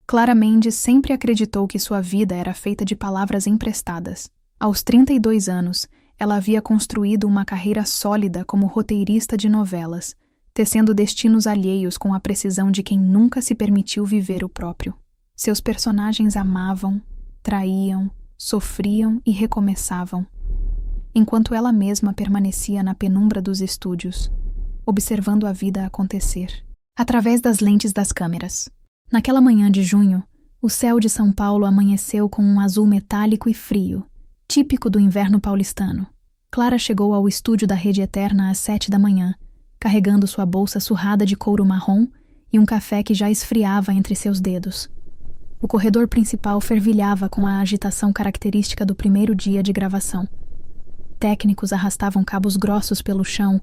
Clara Mendes sempre acreditou que sua vida era feita de palavras emprestadas. Aos 32 anos, ela havia construído uma carreira sólida como roteirista de novelas, tecendo destinos alheios com a precisão de quem nunca se permitiu viver o próprio. Seus personagens amavam, traíam, sofriam e recomeçavam, enquanto ela mesma permanecia na penumbra dos estúdios, observando a vida acontecer, através das lentes das câmeras. Naquela manhã de junho, o céu de São Paulo amanheceu com um azul metálico e frio, típico do inverno paulistano. Clara chegou ao estúdio da Rede Eterna às 7 da manhã, carregando sua bolsa surrada de couro marrom e um café que já esfriava entre seus dedos. O corredor principal fervilhava com a agitação característica do primeiro dia de gravação. Técnicos arrastavam cabos grossos pelo chão.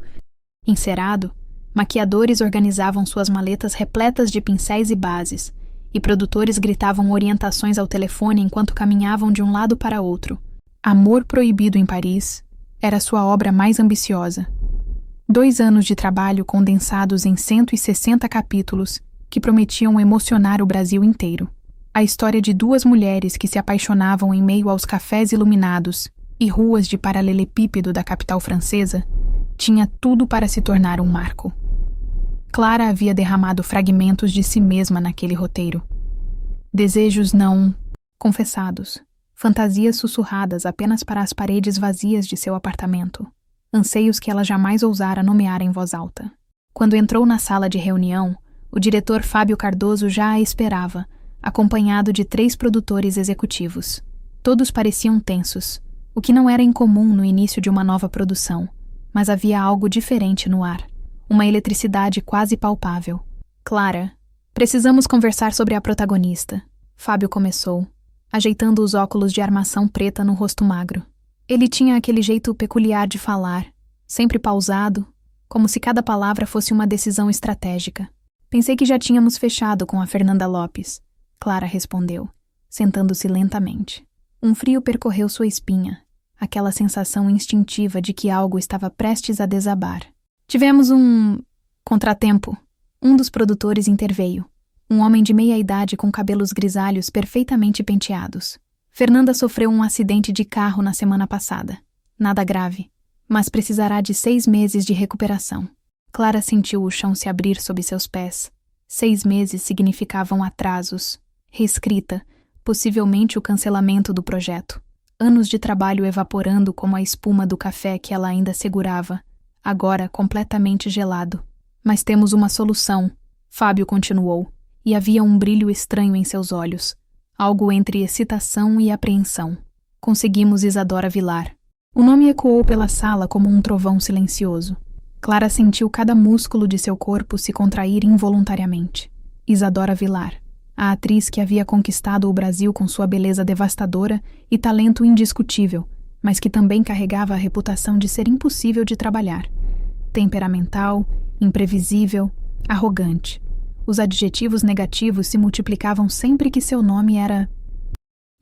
Encerado, maquiadores organizavam suas maletas repletas de pincéis e bases, e produtores gritavam orientações ao telefone enquanto caminhavam de um lado para outro. Amor Proibido em Paris era sua obra mais ambiciosa. 2 anos de trabalho condensados em 160 capítulos que prometiam emocionar o Brasil inteiro. A história de 2 mulheres que se apaixonavam em meio aos cafés iluminados e ruas de paralelepípedo da capital francesa tinha tudo para se tornar um marco. Clara havia derramado fragmentos de si mesma naquele roteiro. Desejos não confessados, fantasias sussurradas apenas para as paredes vazias de seu apartamento, anseios que ela jamais ousara nomear em voz alta. Quando entrou na sala de reunião, o diretor Fábio Cardoso já a esperava, acompanhado de 3 produtores executivos. Todos pareciam tensos, o que não era incomum no início de uma nova produção, mas havia algo diferente no ar, uma eletricidade quase palpável. Clara, precisamos conversar sobre a protagonista, Fábio começou, ajeitando os óculos de armação preta no rosto magro. Ele tinha aquele jeito peculiar de falar, sempre pausado, como se cada palavra fosse uma decisão estratégica. Pensei que já tínhamos fechado com a Fernanda Lopes, Clara respondeu, sentando-se lentamente. Um frio percorreu sua espinha, aquela sensação instintiva de que algo estava prestes a desabar. Tivemos um contratempo. Um dos produtores interveio, um homem de meia idade com cabelos grisalhos perfeitamente penteados. Fernanda sofreu um acidente de carro na semana passada. Nada grave, mas precisará de 6 meses de recuperação. Clara sentiu o chão se abrir sob seus pés. 6 meses significavam atrasos, reescrita, possivelmente o cancelamento do projeto. Anos de trabalho evaporando como a espuma do café que ela ainda segurava, agora completamente gelado. Mas temos uma solução, Fábio continuou, e havia um brilho estranho em seus olhos. Algo entre excitação e apreensão. Conseguimos Isadora Vilar. O nome ecoou pela sala como um trovão silencioso. Clara sentiu cada músculo de seu corpo se contrair involuntariamente. Isadora Vilar, a atriz que havia conquistado o Brasil com sua beleza devastadora e talento indiscutível, mas que também carregava a reputação de ser impossível de trabalhar. Temperamental, imprevisível, arrogante. Os adjetivos negativos se multiplicavam sempre que seu nome era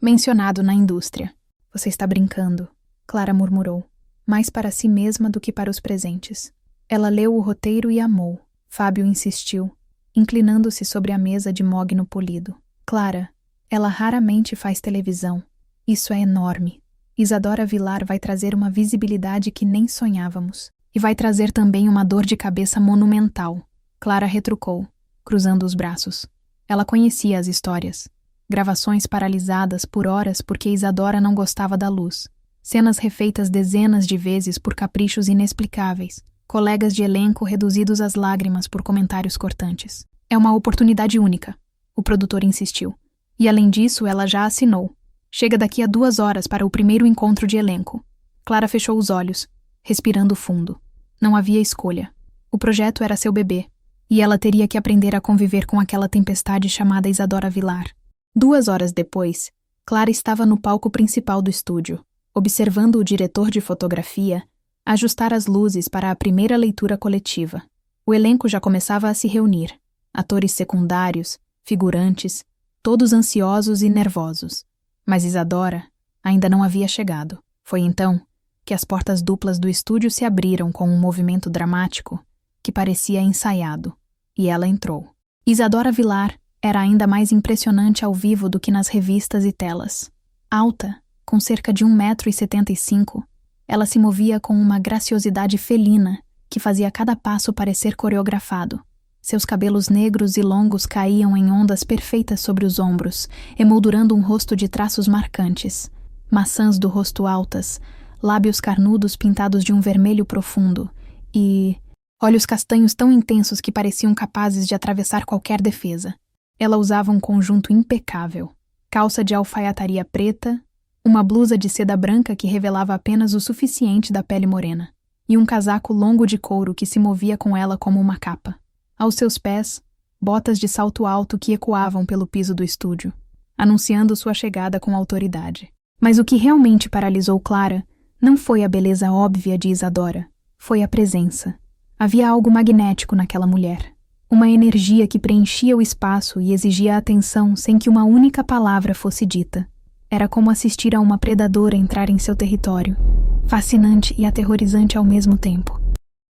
mencionado na indústria. Você está brincando, Clara murmurou, mais para si mesma do que para os presentes. Ela leu o roteiro e amou. Fábio insistiu, inclinando-se sobre a mesa de mogno polido. Clara, ela raramente faz televisão. Isso é enorme. Isadora Vilar vai trazer uma visibilidade que nem sonhávamos. E vai trazer também uma dor de cabeça monumental. Clara retrucou, cruzando os braços. Ela conhecia as histórias. Gravações paralisadas por horas porque Isadora não gostava da luz. Cenas refeitas dezenas de vezes por caprichos inexplicáveis. Colegas de elenco reduzidos às lágrimas por comentários cortantes. É uma oportunidade única, o produtor insistiu. E além disso, ela já assinou. Chega daqui a 2 horas para o primeiro encontro de elenco. Clara fechou os olhos, respirando fundo. Não havia escolha. O projeto era seu bebê. E ela teria que aprender a conviver com aquela tempestade chamada Isadora Vilar. 2 horas depois, Clara estava no palco principal do estúdio, observando o diretor de fotografia ajustar as luzes para a primeira leitura coletiva. O elenco já começava a se reunir. Atores secundários, figurantes, todos ansiosos e nervosos. Mas Isadora ainda não havia chegado. Foi então que as portas duplas do estúdio se abriram com um movimento dramático que parecia ensaiado. E ela entrou. Isadora Vilar Era ainda mais impressionante ao vivo do que nas revistas e telas. Alta, com cerca de 1,75 m, ela se movia com uma graciosidade felina que fazia cada passo parecer coreografado. Seus cabelos negros e longos caíam em ondas perfeitas sobre os ombros, emoldurando um rosto de traços marcantes. Maçãs do rosto altas, lábios carnudos pintados de um vermelho profundo e olhos castanhos tão intensos que pareciam capazes de atravessar qualquer defesa. Ela usava um conjunto impecável, calça de alfaiataria preta, uma blusa de seda branca que revelava apenas o suficiente da pele morena, e um casaco longo de couro que se movia com ela como uma capa. Aos seus pés, botas de salto alto que ecoavam pelo piso do estúdio, anunciando sua chegada com autoridade. Mas o que realmente paralisou Clara não foi a beleza óbvia de Isadora, foi a presença. Havia algo magnético naquela mulher. Uma energia que preenchia o espaço e exigia atenção sem que uma única palavra fosse dita. Era como assistir a uma predadora entrar em seu território, fascinante e aterrorizante ao mesmo tempo.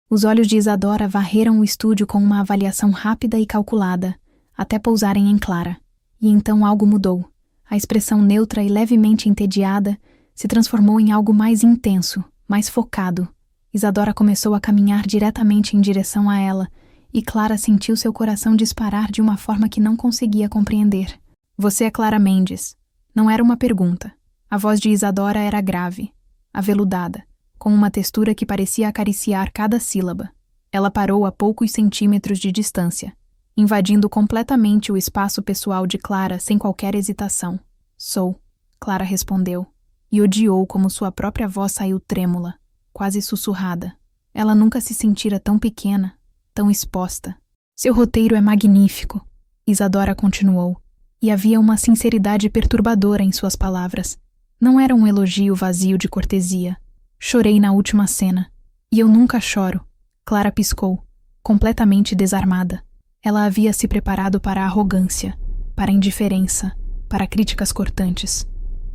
Os olhos de Isadora varreram o estúdio com uma avaliação rápida e calculada, até pousarem em Clara. E então algo mudou. A expressão neutra e levemente entediada se transformou em algo mais intenso, mais focado. Isadora começou a caminhar diretamente em direção a ela, e Clara sentiu seu coração disparar de uma forma que não conseguia compreender. "Você é Clara Mendes." Não era uma pergunta. A voz de Isadora era grave, aveludada, com uma textura que parecia acariciar cada sílaba. Ela parou a poucos centímetros de distância, invadindo completamente o espaço pessoal de Clara sem qualquer hesitação. "Sou", Clara respondeu, e odiou como sua própria voz saiu trêmula, quase sussurrada. Ela nunca se sentira tão pequena, tão exposta. "Seu roteiro é magnífico", Isadora continuou, e havia uma sinceridade perturbadora em suas palavras. Não era um elogio vazio de cortesia. "Chorei na última cena. E eu nunca choro." Clara piscou, completamente desarmada. Ela havia se preparado para a arrogância, para a indiferença, para críticas cortantes.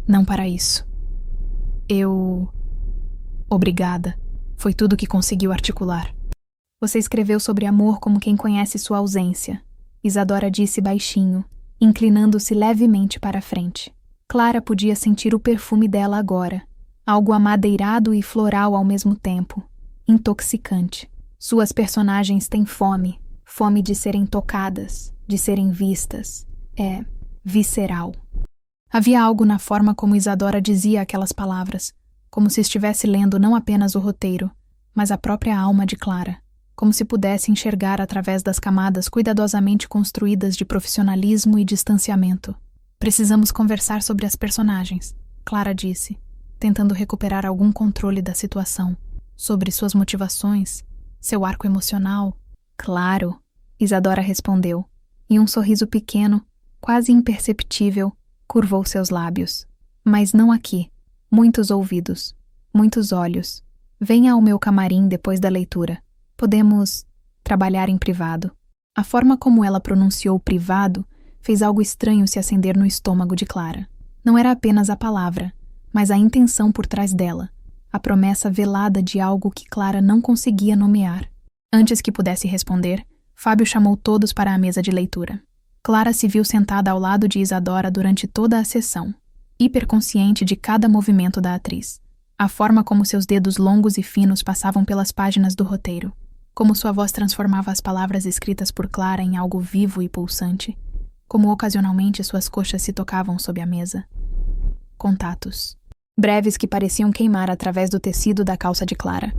Não para isso. Obrigada", foi tudo que conseguiu articular. "Você escreveu sobre amor como quem conhece sua ausência", Isadora disse baixinho, inclinando-se levemente para a frente. Clara podia sentir o perfume dela agora, algo amadeirado e floral ao mesmo tempo, intoxicante. Suas personagens têm fome, fome de serem tocadas, de serem vistas. É visceral. Havia algo na forma como Isadora dizia aquelas palavras, como se estivesse lendo não apenas o roteiro, mas a própria alma de Clara, como se pudesse enxergar através das camadas cuidadosamente construídas de profissionalismo e distanciamento. "Precisamos conversar sobre as personagens", Clara disse, tentando recuperar algum controle da situação, sobre suas motivações, seu arco emocional. "Claro", Isadora respondeu, e um sorriso pequeno, quase imperceptível, curvou seus lábios. "Mas não aqui. Muitos ouvidos, muitos olhos. Venha ao meu camarim depois da leitura. Podemos trabalhar em privado." A forma como ela pronunciou privado fez algo estranho se acender no estômago de Clara. Não era apenas a palavra, mas a intenção por trás dela, a promessa velada de algo que Clara não conseguia nomear. Antes que pudesse responder, Fábio chamou todos para a mesa de leitura. Clara se viu sentada ao lado de Isadora durante toda a sessão, hiperconsciente de cada movimento da atriz, a forma como seus dedos longos e finos passavam pelas páginas do roteiro, como sua voz transformava as palavras escritas por Clara em algo vivo e pulsante, como ocasionalmente suas coxas se tocavam sob a mesa. Contatos breves que pareciam queimar através do tecido da calça de Clara.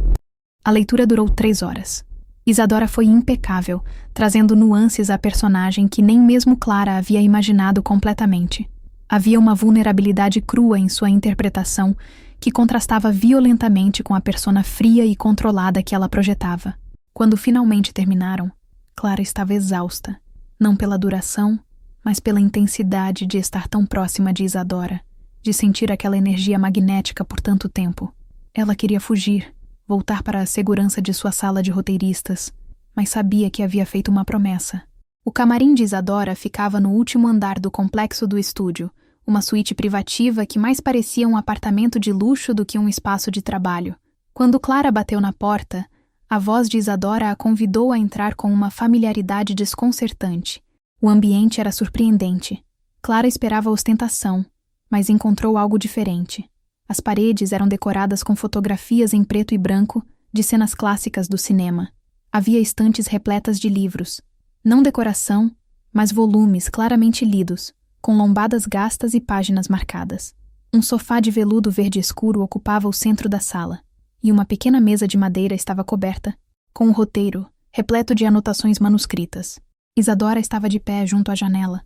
A leitura durou 3 horas. Isadora foi impecável, trazendo nuances à personagem que nem mesmo Clara havia imaginado completamente. Havia uma vulnerabilidade crua em sua interpretação que contrastava violentamente com a persona fria e controlada que ela projetava. Quando finalmente terminaram, Clara estava exausta, não pela duração, mas pela intensidade de estar tão próxima de Isadora, de sentir aquela energia magnética por tanto tempo. Ela queria fugir, voltar para a segurança de sua sala de roteiristas, mas sabia que havia feito uma promessa. O camarim de Isadora ficava no último andar do complexo do estúdio, uma suíte privativa que mais parecia um apartamento de luxo do que um espaço de trabalho. Quando Clara bateu na porta, a voz de Isadora a convidou a entrar com uma familiaridade desconcertante. O ambiente era surpreendente. Clara esperava ostentação, mas encontrou algo diferente. As paredes eram decoradas com fotografias em preto e branco de cenas clássicas do cinema. Havia estantes repletas de livros. Não decoração, mas volumes claramente lidos, com lombadas gastas e páginas marcadas. Um sofá de veludo verde escuro ocupava o centro da sala, e uma pequena mesa de madeira estava coberta, com um roteiro, repleto de anotações manuscritas. Isadora estava de pé junto à janela,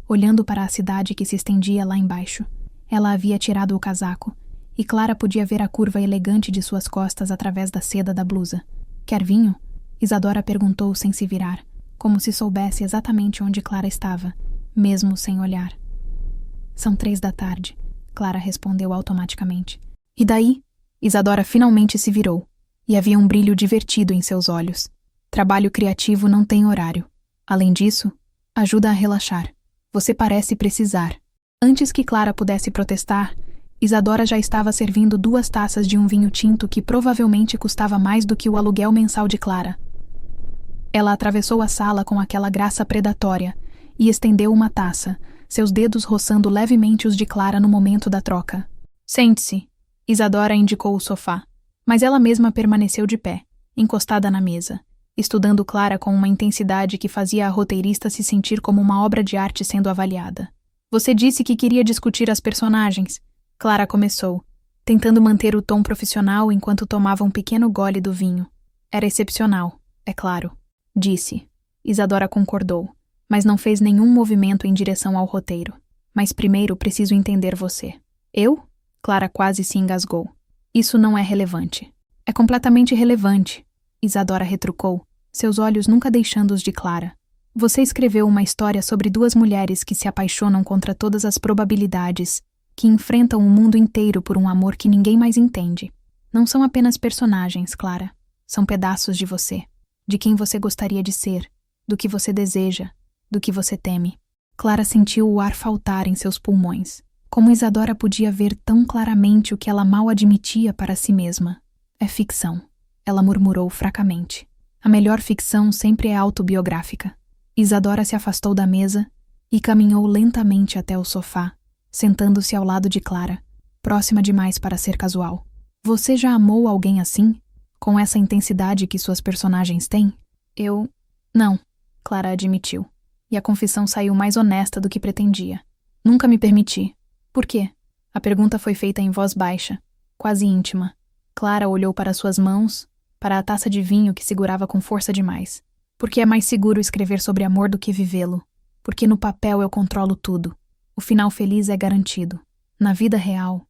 olhando para a cidade que se estendia lá embaixo. Ela havia tirado o casaco, e Clara podia ver a curva elegante de suas costas através da seda da blusa. Quer vinho? Isadora perguntou sem se virar, como se soubesse exatamente onde Clara estava, mesmo sem olhar. São 3 da tarde, Clara respondeu automaticamente. E daí? Isadora finalmente se virou, e havia um brilho divertido em seus olhos. Trabalho criativo não tem horário. Além disso, ajuda a relaxar. Você parece precisar. Antes que Clara pudesse protestar, Isadora já estava servindo 2 taças de um vinho tinto que provavelmente custava mais do que o aluguel mensal de Clara. Ela atravessou a sala com aquela graça predatória e estendeu uma taça, seus dedos roçando levemente os de Clara no momento da troca. Sente-se, Isadora indicou o sofá, mas ela mesma permaneceu de pé, encostada na mesa, estudando Clara com uma intensidade que fazia a roteirista se sentir como uma obra de arte sendo avaliada. Você disse que queria discutir as personagens. Clara começou, tentando manter o tom profissional enquanto tomava um pequeno gole do vinho. Era excepcional, é claro, disse. Isadora concordou, mas não fez nenhum movimento em direção ao roteiro. Mas primeiro preciso entender você. Eu? Clara quase se engasgou. Isso não é relevante. É completamente relevante, Isadora retrucou, seus olhos nunca deixando os de Clara. Você escreveu uma história sobre 2 mulheres que se apaixonam contra todas as probabilidades, que enfrentam o mundo inteiro por um amor que ninguém mais entende. Não são apenas personagens, Clara. São pedaços de você, de quem você gostaria de ser, do que você deseja, do que você teme. Clara sentiu o ar faltar em seus pulmões. Como Isadora podia ver tão claramente o que ela mal admitia para si mesma? É ficção, ela murmurou fracamente. A melhor ficção sempre é autobiográfica. Isadora se afastou da mesa e caminhou lentamente até o sofá, sentando-se ao lado de Clara, próxima demais para ser casual. Você já amou alguém assim? Com essa intensidade que suas personagens têm? Eu... Não, Clara admitiu. E a confissão saiu mais honesta do que pretendia. Nunca me permiti. Por quê? A pergunta foi feita em voz baixa, quase íntima. Clara olhou para suas mãos, para a taça de vinho que segurava com força demais. Porque é mais seguro escrever sobre amor do que vivê-lo. Porque no papel eu controlo tudo. O final feliz é garantido. Na vida real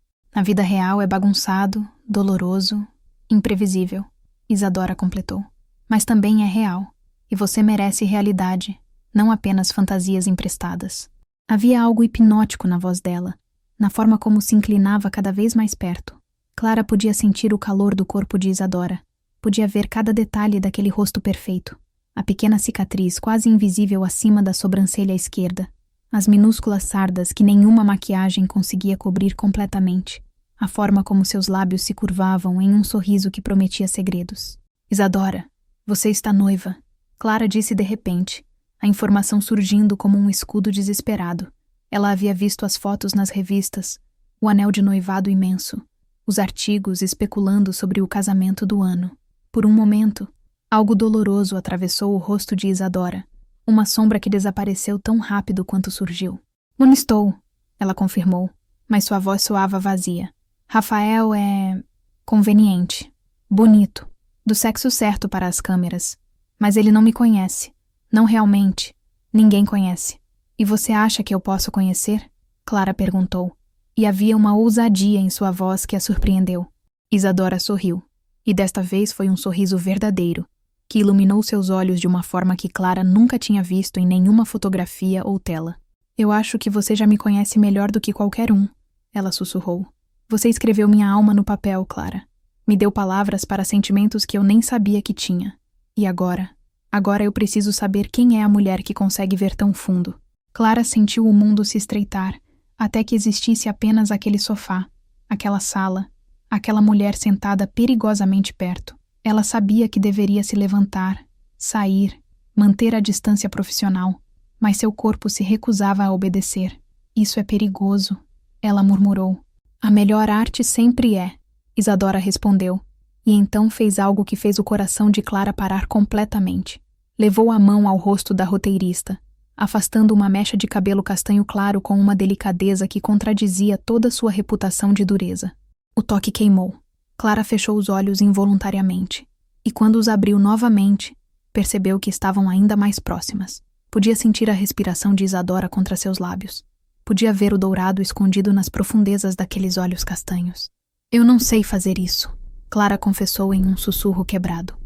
é bagunçado, doloroso, imprevisível. Isadora completou. Mas também é real. E você merece realidade, não apenas fantasias emprestadas. Havia algo hipnótico na voz dela, na forma como se inclinava cada vez mais perto. Clara podia sentir o calor do corpo de Isadora. Podia ver cada detalhe daquele rosto perfeito. A pequena cicatriz quase invisível acima da sobrancelha esquerda. As minúsculas sardas que nenhuma maquiagem conseguia cobrir completamente. A forma como seus lábios se curvavam em um sorriso que prometia segredos. Isadora, você está noiva, Clara disse de repente, a informação surgindo como um escudo desesperado. Ela havia visto as fotos nas revistas, o anel de noivado imenso, os artigos especulando sobre o casamento do ano. Por um momento, algo doloroso atravessou o rosto de Isadora, uma sombra que desapareceu tão rápido quanto surgiu. Não estou, ela confirmou, mas sua voz soava vazia. Rafael é... conveniente, bonito, do sexo certo para as câmeras. Mas ele não me conhece. Não realmente. Ninguém conhece. E você acha que eu posso conhecer? Clara perguntou. E havia uma ousadia em sua voz que a surpreendeu. Isadora sorriu. E desta vez foi um sorriso verdadeiro, que iluminou seus olhos de uma forma que Clara nunca tinha visto em nenhuma fotografia ou tela. Eu acho que você já me conhece melhor do que qualquer um, ela sussurrou. Você escreveu minha alma no papel, Clara. Me deu palavras para sentimentos que eu nem sabia que tinha. E agora? Agora eu preciso saber quem é a mulher que consegue ver tão fundo. Clara sentiu o mundo se estreitar, até que existisse apenas aquele sofá, aquela sala, aquela mulher sentada perigosamente perto. Ela sabia que deveria se levantar, sair, manter a distância profissional, mas seu corpo se recusava a obedecer. Isso é perigoso, ela murmurou. A melhor arte sempre é, Isadora respondeu, e então fez algo que fez o coração de Clara parar completamente. Levou a mão ao rosto da roteirista, afastando uma mecha de cabelo castanho claro com uma delicadeza que contradizia toda sua reputação de dureza. O toque queimou. Clara fechou os olhos involuntariamente, e quando os abriu novamente, percebeu que estavam ainda mais próximas. Podia sentir a respiração de Isadora contra seus lábios. Podia ver o dourado escondido nas profundezas daqueles olhos castanhos. Eu não sei fazer isso, Clara confessou em um sussurro quebrado.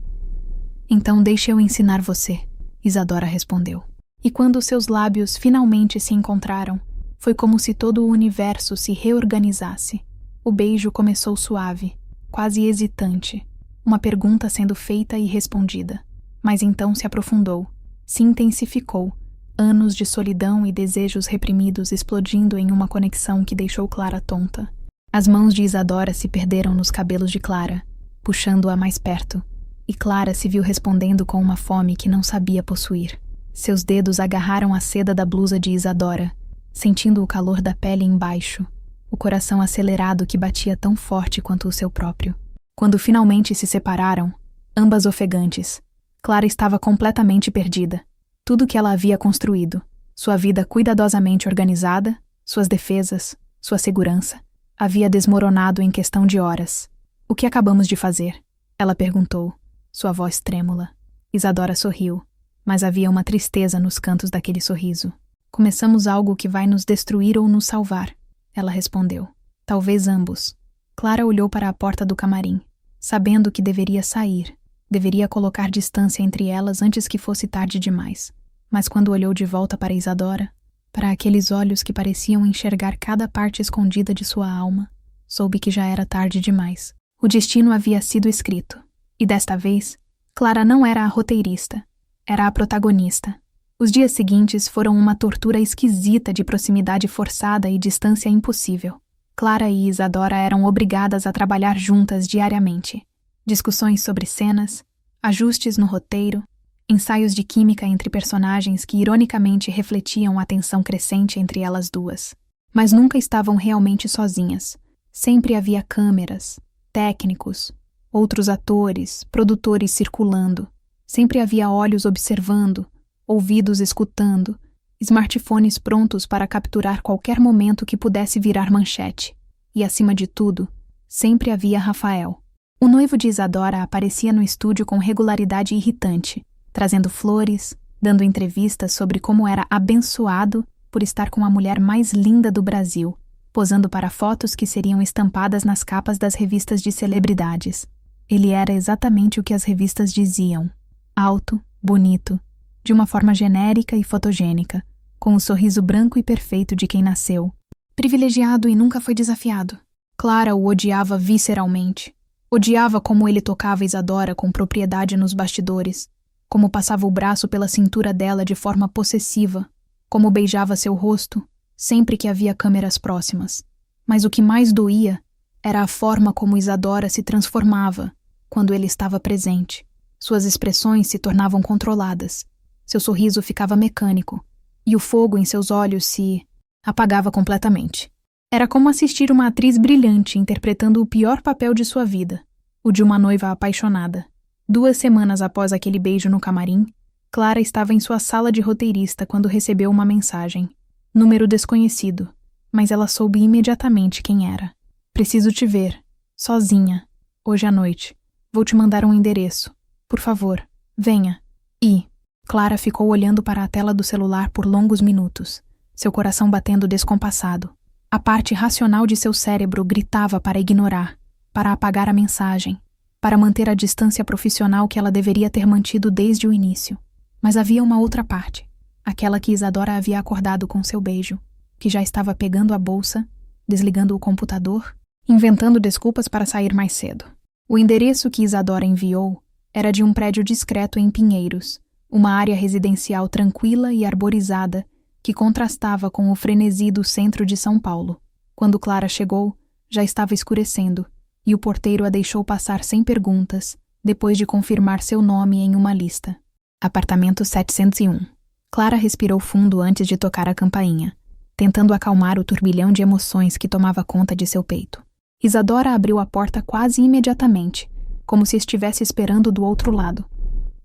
Então deixe eu ensinar você, Isadora respondeu. E quando seus lábios finalmente se encontraram, foi como se todo o universo se reorganizasse. O beijo começou suave, quase hesitante, uma pergunta sendo feita e respondida. Mas então se aprofundou, se intensificou, anos de solidão e desejos reprimidos explodindo em uma conexão que deixou Clara tonta. As mãos de Isadora se perderam nos cabelos de Clara, puxando-a mais perto, e Clara se viu respondendo com uma fome que não sabia possuir. Seus dedos agarraram a seda da blusa de Isadora, sentindo o calor da pele embaixo, o coração acelerado que batia tão forte quanto o seu próprio. Quando finalmente se separaram, ambas ofegantes, Clara estava completamente perdida. Tudo que ela havia construído, sua vida cuidadosamente organizada, suas defesas, sua segurança, havia desmoronado em questão de horas. O que acabamos de fazer? Ela perguntou, sua voz trêmula. Isadora sorriu, mas havia uma tristeza nos cantos daquele sorriso. Começamos algo que vai nos destruir ou nos salvar, ela respondeu. Talvez ambos. Clara olhou para a porta do camarim, sabendo que deveria sair. Deveria colocar distância entre elas antes que fosse tarde demais. Mas quando olhou de volta para Isadora, para aqueles olhos que pareciam enxergar cada parte escondida de sua alma, soube que já era tarde demais. O destino havia sido escrito. E desta vez, Clara não era a roteirista. Era a protagonista. Os dias seguintes foram uma tortura esquisita de proximidade forçada e distância impossível. Clara e Isadora eram obrigadas a trabalhar juntas diariamente. Discussões sobre cenas, ajustes no roteiro, ensaios de química entre personagens que ironicamente refletiam a tensão crescente entre elas duas. Mas nunca estavam realmente sozinhas. Sempre havia câmeras, técnicos, outros atores, produtores circulando. Sempre havia olhos observando, ouvidos escutando, smartphones prontos para capturar qualquer momento que pudesse virar manchete. E, acima de tudo, sempre havia Rafael. O noivo de Isadora aparecia no estúdio com regularidade irritante, trazendo flores, dando entrevistas sobre como era abençoado por estar com a mulher mais linda do Brasil, posando para fotos que seriam estampadas nas capas das revistas de celebridades. Ele era exatamente o que as revistas diziam. Alto, bonito, de uma forma genérica e fotogênica, com o sorriso branco e perfeito de quem nasceu. Privilegiado e nunca foi desafiado. Clara o odiava visceralmente. Odiava como ele tocava Isadora com propriedade nos bastidores, como passava o braço pela cintura dela de forma possessiva, como beijava seu rosto, sempre que havia câmeras próximas. Mas o que mais doía era a forma como Isadora se transformava quando ele estava presente. Suas expressões se tornavam controladas, seu sorriso ficava mecânico, e o fogo em seus olhos se apagava completamente. Era como assistir uma atriz brilhante interpretando o pior papel de sua vida, o de uma noiva apaixonada. 2 semanas após aquele beijo no camarim, Clara estava em sua sala de roteirista quando recebeu uma mensagem. Número desconhecido, mas ela soube imediatamente quem era. Preciso te ver, sozinha, hoje à noite. Vou te mandar um endereço. Por favor, venha. E Clara ficou olhando para a tela do celular por longos minutos, seu coração batendo descompassado. A parte racional de seu cérebro gritava para ignorar, para apagar a mensagem, para manter a distância profissional que ela deveria ter mantido desde o início. Mas havia uma outra parte, aquela que Isadora havia acordado com seu beijo, que já estava pegando a bolsa, desligando o computador, inventando desculpas para sair mais cedo. O endereço que Isadora enviou era de um prédio discreto em Pinheiros, uma área residencial tranquila e arborizada que contrastava com o frenesi do centro de São Paulo. Quando Clara chegou, já estava escurecendo, e o porteiro a deixou passar sem perguntas, depois de confirmar seu nome em uma lista. Apartamento 701. Clara respirou fundo antes de tocar a campainha, tentando acalmar o turbilhão de emoções que tomava conta de seu peito. Isadora abriu a porta quase imediatamente, como se estivesse esperando do outro lado.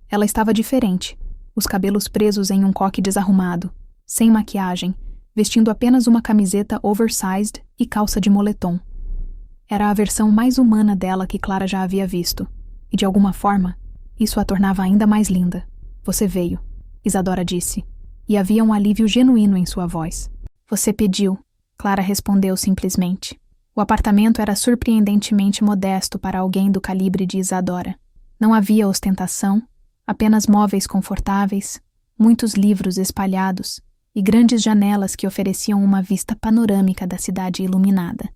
Ela estava diferente, os cabelos presos em um coque desarrumado, sem maquiagem, vestindo apenas uma camiseta oversized e calça de moletom. Era a versão mais humana dela que Clara já havia visto, e de alguma forma, isso a tornava ainda mais linda. Você veio, Isadora disse, e havia um alívio genuíno em sua voz. Você pediu, Clara respondeu simplesmente. O apartamento era surpreendentemente modesto para alguém do calibre de Isadora. Não havia ostentação, apenas móveis confortáveis, muitos livros espalhados e grandes janelas que ofereciam uma vista panorâmica da cidade iluminada.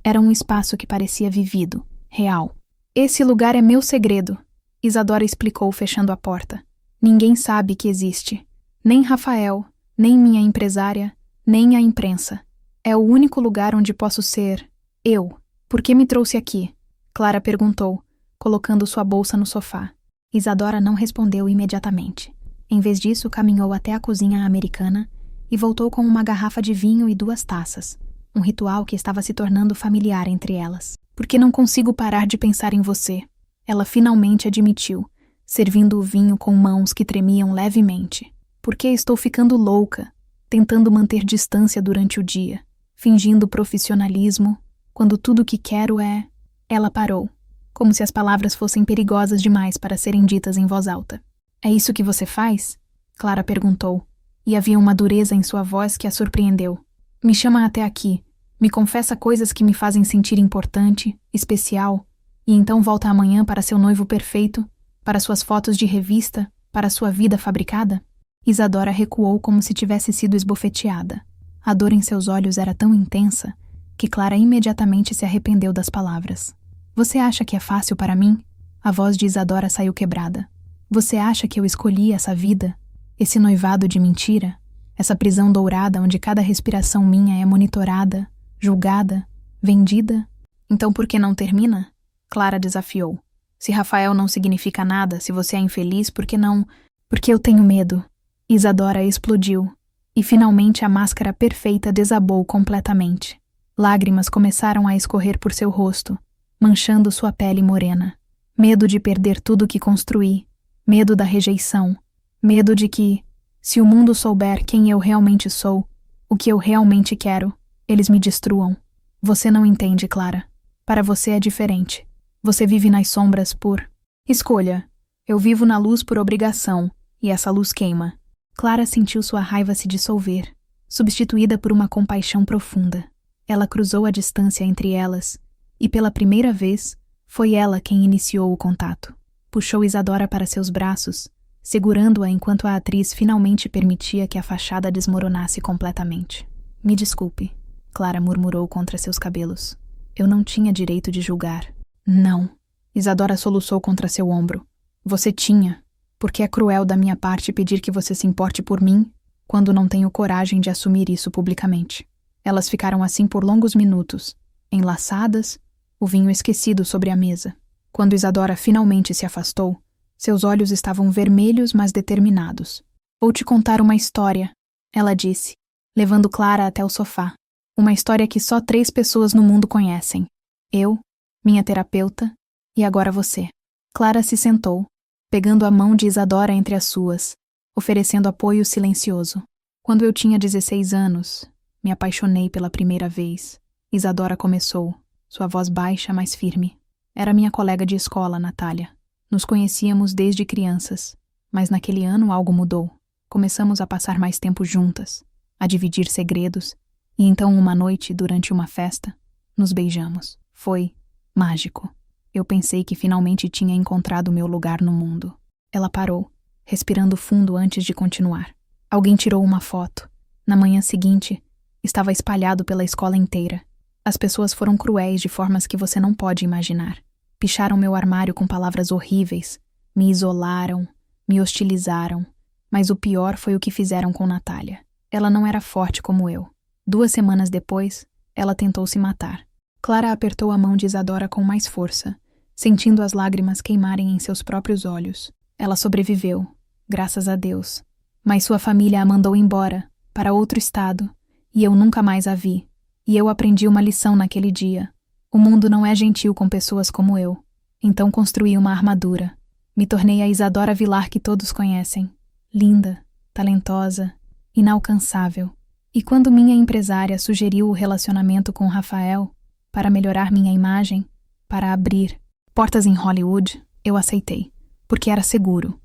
Era um espaço que parecia vivido, real. Esse lugar é meu segredo, Isadora explicou fechando a porta. Ninguém sabe que existe. Nem Rafael, nem minha empresária, nem a imprensa. É o único lugar onde posso ser eu. Por que me trouxe aqui? Clara perguntou, colocando sua bolsa no sofá. Isadora não respondeu imediatamente. Em vez disso, caminhou até a cozinha americana e voltou com uma garrafa de vinho e 2 taças. Um ritual que estava se tornando familiar entre elas. Porque não consigo parar de pensar em você. Ela finalmente admitiu, servindo o vinho com mãos que tremiam levemente. Porque estou ficando louca, tentando manter distância durante o dia, fingindo profissionalismo, quando tudo o que quero é... Ela parou, como se as palavras fossem perigosas demais para serem ditas em voz alta. É isso que você faz? Clara perguntou, e havia uma dureza em sua voz que a surpreendeu. Me chama até aqui, me confessa coisas que me fazem sentir importante, especial, e então volta amanhã para seu noivo perfeito, para suas fotos de revista, para sua vida fabricada? Isadora recuou como se tivesse sido esbofeteada. A dor em seus olhos era tão intensa que Clara imediatamente se arrependeu das palavras. Você acha que é fácil para mim? A voz de Isadora saiu quebrada. Você acha que eu escolhi essa vida? Esse noivado de mentira? Essa prisão dourada onde cada respiração minha é monitorada, julgada, vendida? Então por que não termina? Clara desafiou. Se Rafael não significa nada, se você é infeliz, por que não... Porque eu tenho medo. Isadora explodiu, e finalmente a máscara perfeita desabou completamente. Lágrimas começaram a escorrer por seu rosto, manchando sua pele morena. Medo de perder tudo que construí, medo da rejeição, medo de que, se o mundo souber quem eu realmente sou, o que eu realmente quero, eles me destruam. Você não entende, Clara. Para você é diferente. Você vive nas sombras por... Escolha. Eu vivo na luz por obrigação, e essa luz queima. Clara sentiu sua raiva se dissolver, substituída por uma compaixão profunda. Ela cruzou a distância entre elas, e pela primeira vez, foi ela quem iniciou o contato. Puxou Isadora para seus braços, segurando-a enquanto a atriz finalmente permitia que a fachada desmoronasse completamente. Me desculpe, Clara murmurou contra seus cabelos. Eu não tinha direito de julgar. Não. Isadora soluçou contra seu ombro. Você tinha. Porque é cruel da minha parte pedir que você se importe por mim, quando não tenho coragem de assumir isso publicamente. Elas ficaram assim por longos minutos, enlaçadas, o vinho esquecido sobre a mesa. Quando Isadora finalmente se afastou, seus olhos estavam vermelhos, mas determinados. Vou te contar uma história, ela disse, levando Clara até o sofá. Uma história que só 3 pessoas no mundo conhecem. Eu, minha terapeuta, e agora você. Clara se sentou, pegando a mão de Isadora entre as suas, oferecendo apoio silencioso. Quando eu tinha 16 anos, me apaixonei pela primeira vez. Isadora começou, sua voz baixa, mas firme. Era minha colega de escola, Natália. Nos conhecíamos desde crianças, mas naquele ano algo mudou. Começamos a passar mais tempo juntas, a dividir segredos, e então uma noite, durante uma festa, nos beijamos. Foi mágico. Eu pensei que finalmente tinha encontrado meu lugar no mundo. Ela parou, respirando fundo antes de continuar. Alguém tirou uma foto. Na manhã seguinte, estava espalhado pela escola inteira. As pessoas foram cruéis de formas que você não pode imaginar. Picharam meu armário com palavras horríveis, me isolaram, me hostilizaram. Mas o pior foi o que fizeram com Natália. Ela não era forte como eu. 2 semanas depois, ela tentou se matar. Clara apertou a mão de Isadora com mais força, sentindo as lágrimas queimarem em seus próprios olhos. Ela sobreviveu, graças a Deus. Mas sua família a mandou embora, para outro estado, e eu nunca mais a vi. E eu aprendi uma lição naquele dia. O mundo não é gentil com pessoas como eu. Então construí uma armadura. Me tornei a Isadora Villar que todos conhecem. Linda, talentosa, inalcançável. E quando minha empresária sugeriu o relacionamento com Rafael, para melhorar minha imagem, para abrir portas em Hollywood, eu aceitei. Porque era seguro.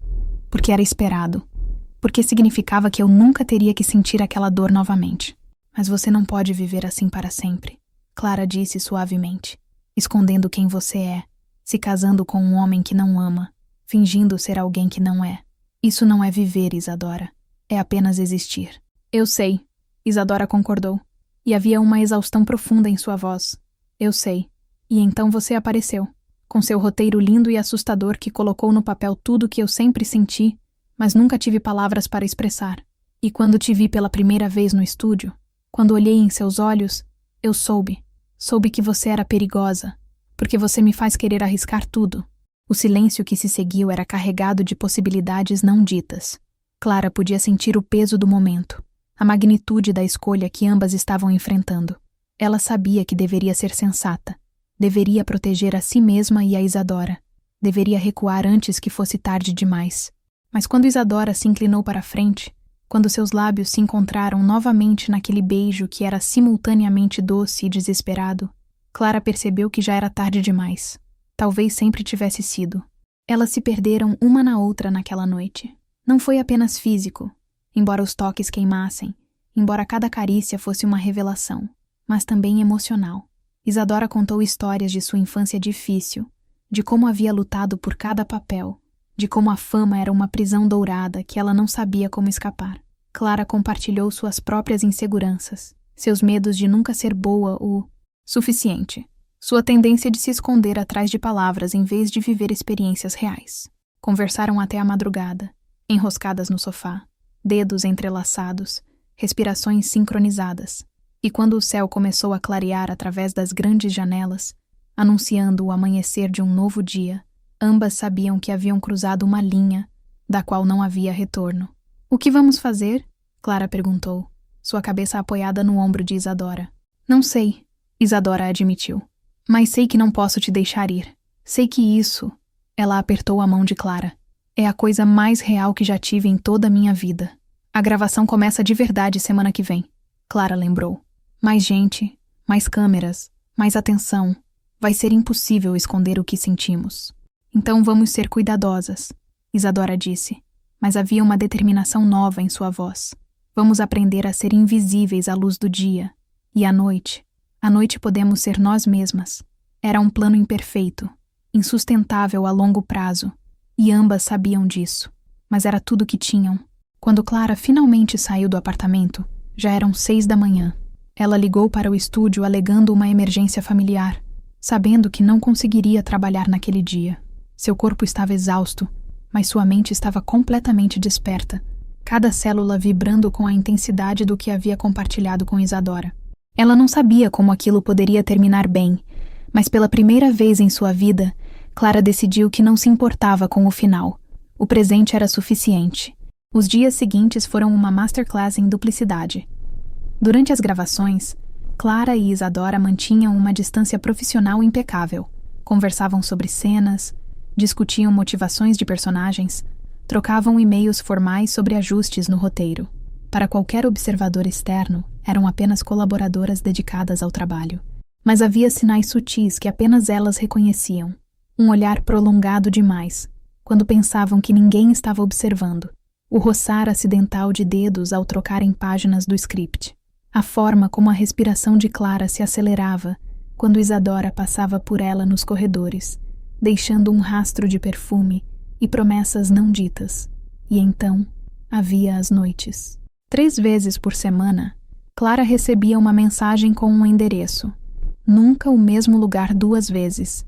Porque era esperado. Porque significava que eu nunca teria que sentir aquela dor novamente. Mas você não pode viver assim para sempre, Clara disse suavemente, escondendo quem você é, se casando com um homem que não ama, fingindo ser alguém que não é. Isso não é viver, Isadora. É apenas existir. Eu sei, Isadora concordou, e havia uma exaustão profunda em sua voz. Eu sei. E então você apareceu, com seu roteiro lindo e assustador que colocou no papel tudo que eu sempre senti, mas nunca tive palavras para expressar. E quando te vi pela primeira vez no estúdio, quando olhei em seus olhos, eu soube que você era perigosa, porque você me faz querer arriscar tudo. O silêncio que se seguiu era carregado de possibilidades não ditas. Clara podia sentir o peso do momento, a magnitude da escolha que ambas estavam enfrentando. Ela sabia que deveria ser sensata, deveria proteger a si mesma e a Isadora, deveria recuar antes que fosse tarde demais. Mas quando Isadora se inclinou para a frente, quando seus lábios se encontraram novamente naquele beijo que era simultaneamente doce e desesperado, Clara percebeu que já era tarde demais. Talvez sempre tivesse sido. Elas se perderam uma na outra naquela noite. Não foi apenas físico, embora os toques queimassem, embora cada carícia fosse uma revelação, mas também emocional. Isadora contou histórias de sua infância difícil, de como havia lutado por cada papel, de como a fama era uma prisão dourada que ela não sabia como escapar. Clara compartilhou suas próprias inseguranças, seus medos de nunca ser boa o suficiente, sua tendência de se esconder atrás de palavras em vez de viver experiências reais. Conversaram até a madrugada, enroscadas no sofá, dedos entrelaçados, respirações sincronizadas. E quando o céu começou a clarear através das grandes janelas, anunciando o amanhecer de um novo dia, ambas sabiam que haviam cruzado uma linha da qual não havia retorno. O que vamos fazer? Clara perguntou, sua cabeça apoiada no ombro de Isadora. Não sei, Isadora admitiu. Mas sei que não posso te deixar ir. Sei que isso... Ela apertou a mão de Clara. É a coisa mais real que já tive em toda a minha vida. A gravação começa de verdade semana que vem. Clara lembrou. Mais gente, mais câmeras, mais atenção. Vai ser impossível esconder o que sentimos. Então vamos ser cuidadosas, Isadora disse, mas havia uma determinação nova em sua voz. Vamos aprender a ser invisíveis à luz do dia. E à noite podemos ser nós mesmas. Era um plano imperfeito, insustentável a longo prazo, e ambas sabiam disso, mas era tudo que tinham. Quando Clara finalmente saiu do apartamento, já eram 6 da manhã. Ela ligou para o estúdio alegando uma emergência familiar, sabendo que não conseguiria trabalhar naquele dia. Seu corpo estava exausto, mas sua mente estava completamente desperta, cada célula vibrando com a intensidade do que havia compartilhado com Isadora. Ela não sabia como aquilo poderia terminar bem, mas pela primeira vez em sua vida, Clara decidiu que não se importava com o final. O presente era suficiente. Os dias seguintes foram uma masterclass em duplicidade. Durante as gravações, Clara e Isadora mantinham uma distância profissional impecável. Conversavam sobre cenas, discutiam motivações de personagens, trocavam e-mails formais sobre ajustes no roteiro. Para qualquer observador externo, eram apenas colaboradoras dedicadas ao trabalho. Mas havia sinais sutis que apenas elas reconheciam. Um olhar prolongado demais, quando pensavam que ninguém estava observando. O roçar acidental de dedos ao trocarem páginas do script. A forma como a respiração de Clara se acelerava quando Isadora passava por ela nos corredores, deixando um rastro de perfume e promessas não ditas. E então, havia as noites. 3 vezes por semana, Clara recebia uma mensagem com um endereço. Nunca o mesmo lugar 2 vezes.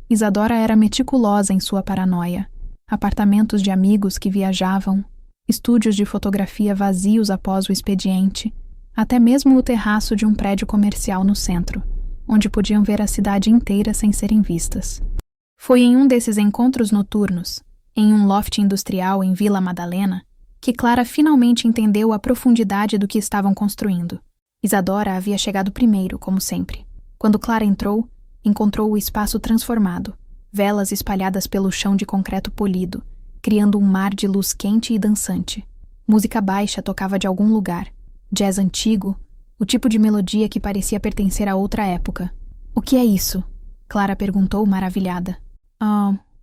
Isadora era meticulosa em sua paranoia. Apartamentos de amigos que viajavam, estúdios de fotografia vazios após o expediente, até mesmo o terraço de um prédio comercial no centro, onde podiam ver a cidade inteira sem serem vistas. Foi em um desses encontros noturnos, em um loft industrial em Vila Madalena, que Clara finalmente entendeu a profundidade do que estavam construindo. Isadora havia chegado primeiro, como sempre. Quando Clara entrou, encontrou o espaço transformado, velas espalhadas pelo chão de concreto polido, criando um mar de luz quente e dançante. Música baixa tocava de algum lugar, jazz antigo, o tipo de melodia que parecia pertencer a outra época. "O que é isso?" Clara perguntou, maravilhada.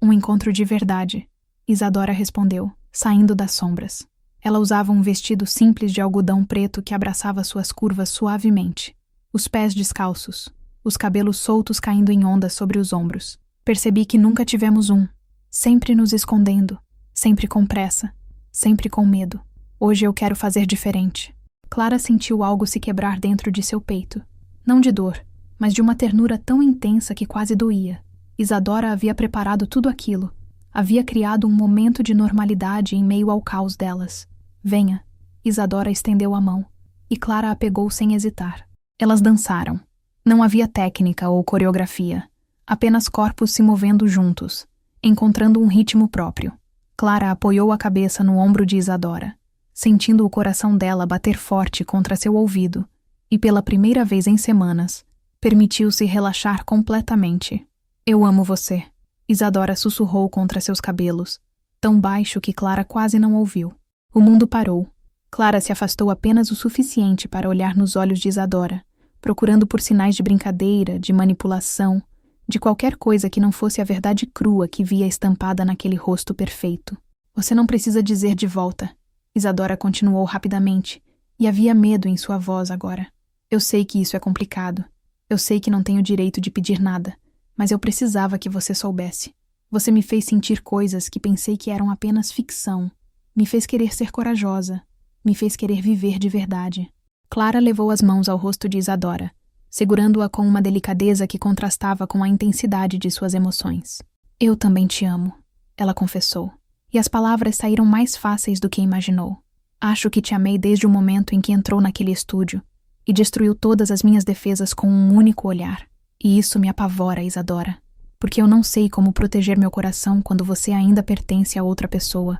Um encontro de verdade", Isadora respondeu, saindo das sombras. Ela usava um vestido simples de algodão preto que abraçava suas curvas suavemente. Os pés descalços, os cabelos soltos caindo em ondas sobre os ombros. Percebi que nunca tivemos um. Sempre nos escondendo, sempre com pressa, sempre com medo. Hoje eu quero fazer diferente. Clara sentiu algo se quebrar dentro de seu peito. Não de dor, mas de uma ternura tão intensa que quase doía. Isadora havia preparado tudo aquilo. Havia criado um momento de normalidade em meio ao caos delas. "Venha." Isadora estendeu a mão, e Clara a pegou sem hesitar. Elas dançaram. Não havia técnica ou coreografia, apenas corpos se movendo juntos, encontrando um ritmo próprio. Clara apoiou a cabeça no ombro de Isadora, sentindo o coração dela bater forte contra seu ouvido, e pela primeira vez em semanas, permitiu-se relaxar completamente. "Eu amo você." Isadora sussurrou contra seus cabelos, tão baixo que Clara quase não ouviu. O mundo parou. Clara se afastou apenas o suficiente para olhar nos olhos de Isadora, procurando por sinais de brincadeira, de manipulação, de qualquer coisa que não fosse a verdade crua que via estampada naquele rosto perfeito. "Você não precisa dizer de volta." Isadora continuou rapidamente, e havia medo em sua voz agora. "Eu sei que isso é complicado. Eu sei que não tenho direito de pedir nada, mas eu precisava que você soubesse. Você me fez sentir coisas que pensei que eram apenas ficção. Me fez querer ser corajosa. Me fez querer viver de verdade." Clara levou as mãos ao rosto de Isadora, segurando-a com uma delicadeza que contrastava com a intensidade de suas emoções. "Eu também te amo," ela confessou, e as palavras saíram mais fáceis do que imaginou. "Acho que te amei desde o momento em que entrou naquele estúdio e destruiu todas as minhas defesas com um único olhar. E isso me apavora, Isadora, porque eu não sei como proteger meu coração quando você ainda pertence a outra pessoa,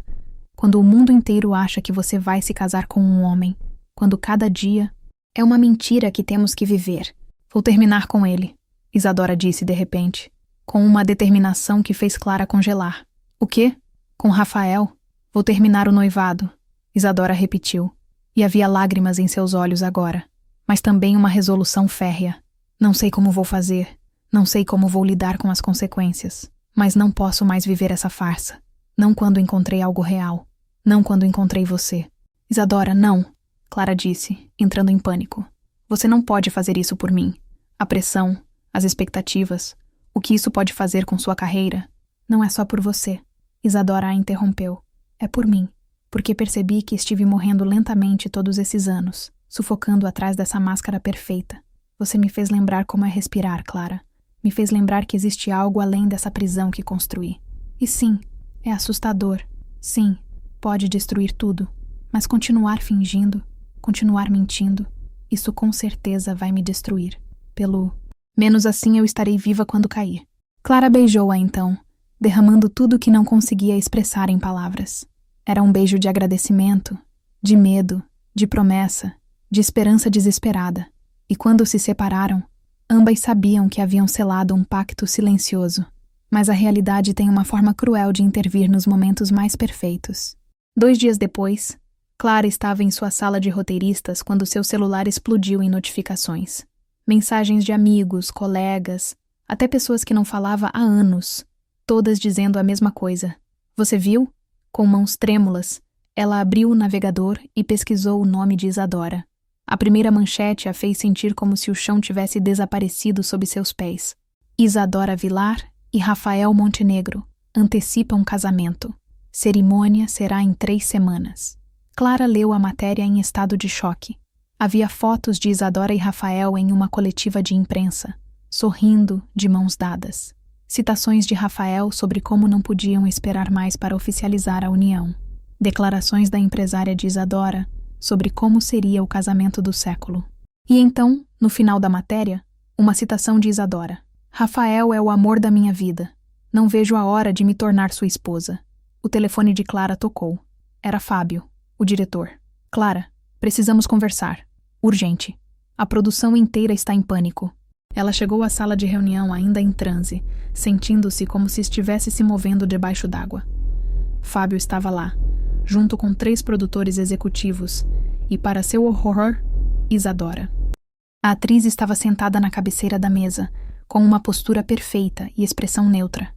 quando o mundo inteiro acha que você vai se casar com um homem, quando cada dia é uma mentira que temos que viver. Vou terminar com ele," Isadora disse de repente, com uma determinação que fez Clara congelar. "O quê? Com Rafael? Vou terminar o noivado," Isadora repetiu, e havia lágrimas em seus olhos agora, mas também uma resolução férrea. "Não sei como vou fazer, não sei como vou lidar com as consequências, mas não posso mais viver essa farsa. Não quando encontrei algo real, não quando encontrei você." "Isadora, não," Clara disse, entrando em pânico. "Você não pode fazer isso por mim. A pressão, as expectativas, o que isso pode fazer com sua carreira. Não é só por você." Isadora a interrompeu. "É por mim, porque percebi que estive morrendo lentamente todos esses anos, sufocando atrás dessa máscara perfeita. Você me fez lembrar como é respirar, Clara. Me fez lembrar que existe algo além dessa prisão que construí. E sim, é assustador. Sim, pode destruir tudo. Mas continuar fingindo, continuar mentindo, isso com certeza vai me destruir. Menos assim eu estarei viva quando cair." Clara beijou-a então, derramando tudo o que não conseguia expressar em palavras. Era um beijo de agradecimento, de medo, de promessa, de esperança desesperada. E quando se separaram, ambas sabiam que haviam selado um pacto silencioso. Mas a realidade tem uma forma cruel de intervir nos momentos mais perfeitos. 2 dias depois, Clara estava em sua sala de roteiristas quando seu celular explodiu em notificações. Mensagens de amigos, colegas, até pessoas que não falava há anos, todas dizendo a mesma coisa. "Você viu?" Com mãos trêmulas, ela abriu o navegador e pesquisou o nome de Isadora. A primeira manchete a fez sentir como se o chão tivesse desaparecido sob seus pés. "Isadora Vilar e Rafael Montenegro antecipam casamento. Cerimônia será em 3 semanas." Clara leu a matéria em estado de choque. Havia fotos de Isadora e Rafael em uma coletiva de imprensa, sorrindo, de mãos dadas. Citações de Rafael sobre como não podiam esperar mais para oficializar a união. Declarações da empresária de Isadora sobre como seria o casamento do século. E então, no final da matéria, uma citação de Isadora. "Rafael é o amor da minha vida. Não vejo a hora de me tornar sua esposa." O telefone de Clara tocou. Era Fábio. O diretor. Clara, precisamos conversar. Urgente. A produção inteira está em pânico. Ela chegou à sala de reunião ainda em transe, sentindo-se como se estivesse se movendo debaixo d'água. Fábio estava lá, junto com 3 produtores executivos, e, para seu horror, Isadora. A atriz estava sentada na cabeceira da mesa, com uma postura perfeita e expressão neutra.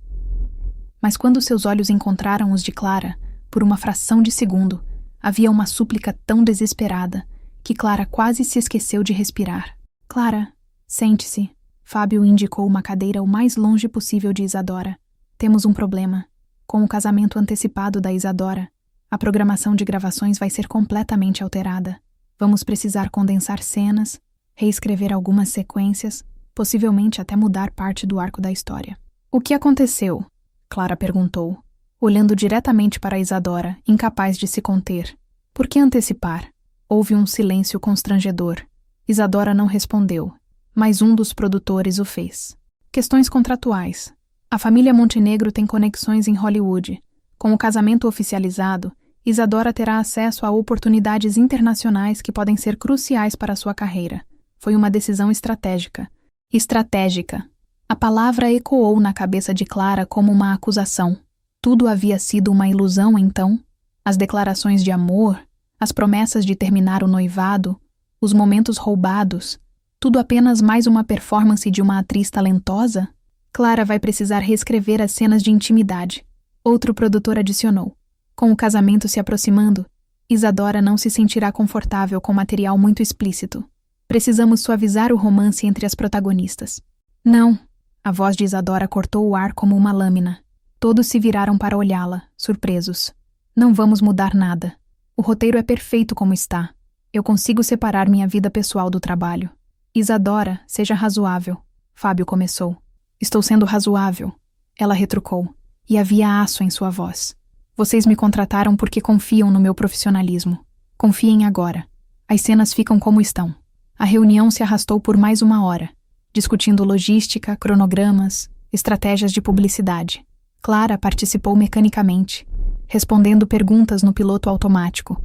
Mas quando seus olhos encontraram os de Clara, por uma fração de segundo, havia uma súplica tão desesperada que Clara quase se esqueceu de respirar. Clara, sente-se. Fábio indicou uma cadeira o mais longe possível de Isadora. Temos um problema. Com o casamento antecipado da Isadora, a programação de gravações vai ser completamente alterada. Vamos precisar condensar cenas, reescrever algumas sequências, possivelmente até mudar parte do arco da história. O que aconteceu? Clara perguntou, olhando diretamente para Isadora, incapaz de se conter. Por que antecipar? Houve um silêncio constrangedor. Isadora não respondeu, mas um dos produtores o fez. Questões contratuais. A família Montenegro tem conexões em Hollywood. Com o casamento oficializado, Isadora terá acesso a oportunidades internacionais que podem ser cruciais para sua carreira. Foi uma decisão estratégica. Estratégica. A palavra ecoou na cabeça de Clara como uma acusação. Tudo havia sido uma ilusão, então? As declarações de amor, as promessas de terminar o noivado, os momentos roubados, tudo apenas mais uma performance de uma atriz talentosa? Clara vai precisar reescrever as cenas de intimidade. Outro produtor adicionou. Com o casamento se aproximando, Isadora não se sentirá confortável com material muito explícito. Precisamos suavizar o romance entre as protagonistas. Não. A voz de Isadora cortou o ar como uma lâmina. Todos se viraram para olhá-la, surpresos. Não vamos mudar nada. O roteiro é perfeito como está. Eu consigo separar minha vida pessoal do trabalho. Isadora, seja razoável. Fábio começou. Estou sendo razoável. Ela retrucou. E havia aço em sua voz. Vocês me contrataram porque confiam no meu profissionalismo. Confiem agora. As cenas ficam como estão. A reunião se arrastou por mais 1 hora, discutindo logística, cronogramas, estratégias de publicidade. Clara participou mecanicamente, respondendo perguntas no piloto automático,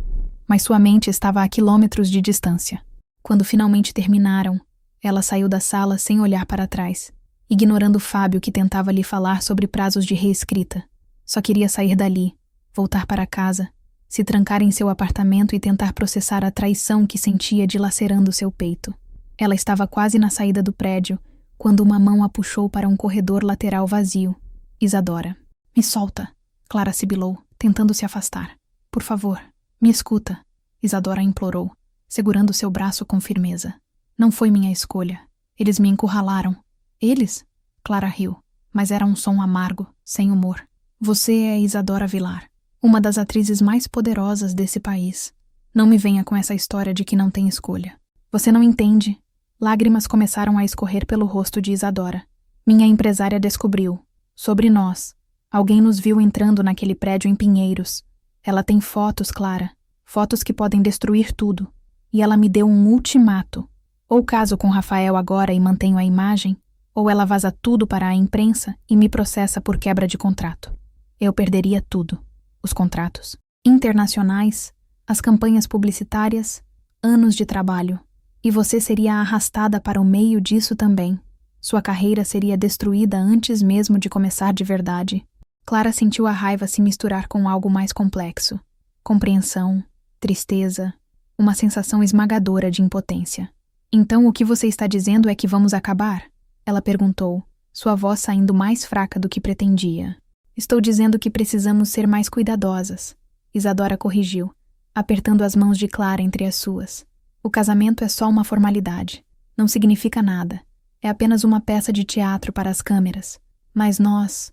mas sua mente estava a quilômetros de distância. Quando finalmente terminaram, ela saiu da sala sem olhar para trás, ignorando Fábio que tentava lhe falar sobre prazos de reescrita. Só queria sair dali, voltar para casa, se trancar em seu apartamento e tentar processar a traição que sentia dilacerando seu peito. Ela estava quase na saída do prédio, quando uma mão a puxou para um corredor lateral vazio. Isadora. Me solta, Clara sibilou, tentando se afastar. Por favor, me escuta, Isadora implorou, segurando seu braço com firmeza. Não foi minha escolha. Eles me encurralaram. Eles? Clara riu, mas era um som amargo, sem humor. Você é Isadora Vilar, uma das atrizes mais poderosas desse país. Não me venha com essa história de que não tem escolha. Você não entende. Lágrimas começaram a escorrer pelo rosto de Isadora. Minha empresária descobriu. Sobre nós. Alguém nos viu entrando naquele prédio em Pinheiros. Ela tem fotos, Clara. Fotos que podem destruir tudo. E ela me deu um ultimato. Ou caso com Rafael agora e mantenho a imagem, ou ela vaza tudo para a imprensa e me processa por quebra de contrato. Eu perderia tudo. Os contratos internacionais, as campanhas publicitárias, anos de trabalho. E você seria arrastada para o meio disso também. Sua carreira seria destruída antes mesmo de começar de verdade. Clara sentiu a raiva se misturar com algo mais complexo. Compreensão, tristeza, uma sensação esmagadora de impotência. Então o que você está dizendo é que vamos acabar? Ela perguntou, sua voz saindo mais fraca do que pretendia. Estou dizendo que precisamos ser mais cuidadosas. Isadora corrigiu, apertando as mãos de Clara entre as suas. O casamento é só uma formalidade. Não significa nada. É apenas uma peça de teatro para as câmeras. Mas nós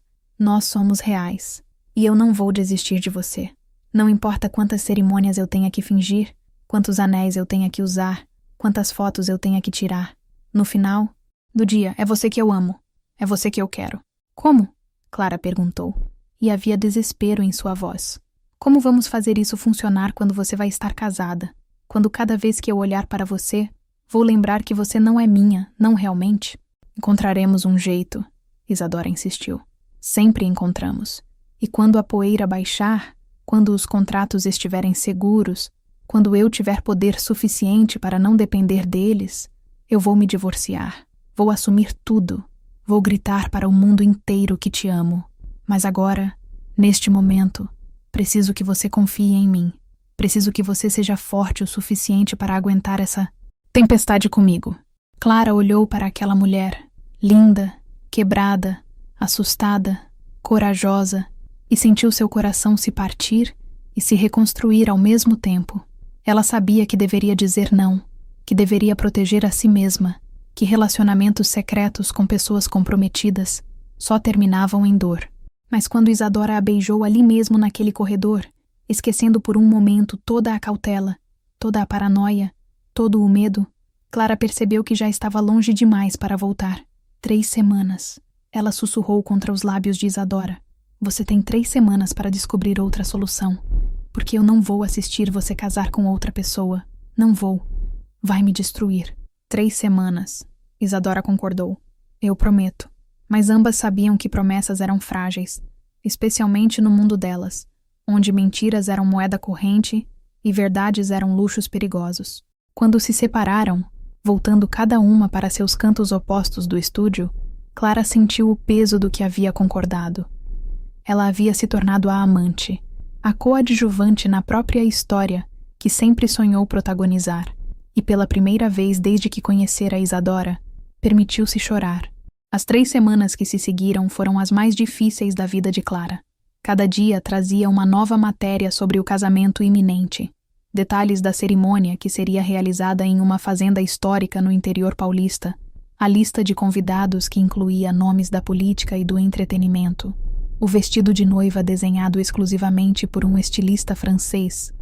somos reais. E eu não vou desistir de você. Não importa quantas cerimônias eu tenha que fingir, quantos anéis eu tenha que usar, quantas fotos eu tenha que tirar. No final do dia, é você que eu amo. É você que eu quero. Como? Clara perguntou, e havia desespero em sua voz. Como vamos fazer isso funcionar quando você vai estar casada? Quando cada vez que eu olhar para você, vou lembrar que você não é minha, não realmente? Encontraremos um jeito, Isadora insistiu. Sempre encontramos. E quando a poeira baixar, Quando os contratos estiverem seguros, quando eu tiver poder suficiente para não depender deles, eu vou me divorciar. Vou assumir tudo. Vou gritar para o mundo inteiro que te amo. Mas agora, neste momento, preciso que você confie em mim. Preciso que você seja forte o suficiente para aguentar essa tempestade comigo. Clara olhou para aquela mulher, linda, quebrada, assustada, corajosa, e sentiu seu coração se partir e se reconstruir ao mesmo tempo. Ela sabia que deveria dizer não, que deveria proteger a si mesma, que relacionamentos secretos com pessoas comprometidas só terminavam em dor. Mas quando Isadora a beijou ali mesmo naquele corredor, esquecendo por um momento toda a cautela, toda a paranoia, todo o medo, Clara percebeu que já estava longe demais para voltar. 3 semanas. Ela sussurrou contra os lábios de Isadora. Você tem 3 semanas para descobrir outra solução. Porque eu não vou assistir você casar com outra pessoa. Não vou. Vai me destruir. 3 semanas. Isadora concordou. Eu prometo. Mas ambas sabiam que promessas eram frágeis, especialmente no mundo delas, onde mentiras eram moeda corrente e verdades eram luxos perigosos. Quando se separaram, voltando cada uma para seus cantos opostos do estúdio, Clara sentiu o peso do que havia concordado. Ela havia se tornado a amante, a coadjuvante na própria história que sempre sonhou protagonizar, e pela primeira vez desde que conhecera Isadora, permitiu-se chorar. As 3 semanas que se seguiram foram as mais difíceis da vida de Clara. Cada dia trazia uma nova matéria sobre o casamento iminente. Detalhes da cerimônia que seria realizada em uma fazenda histórica no interior paulista, a lista de convidados que incluía nomes da política e do entretenimento, o vestido de noiva desenhado exclusivamente por um estilista francês,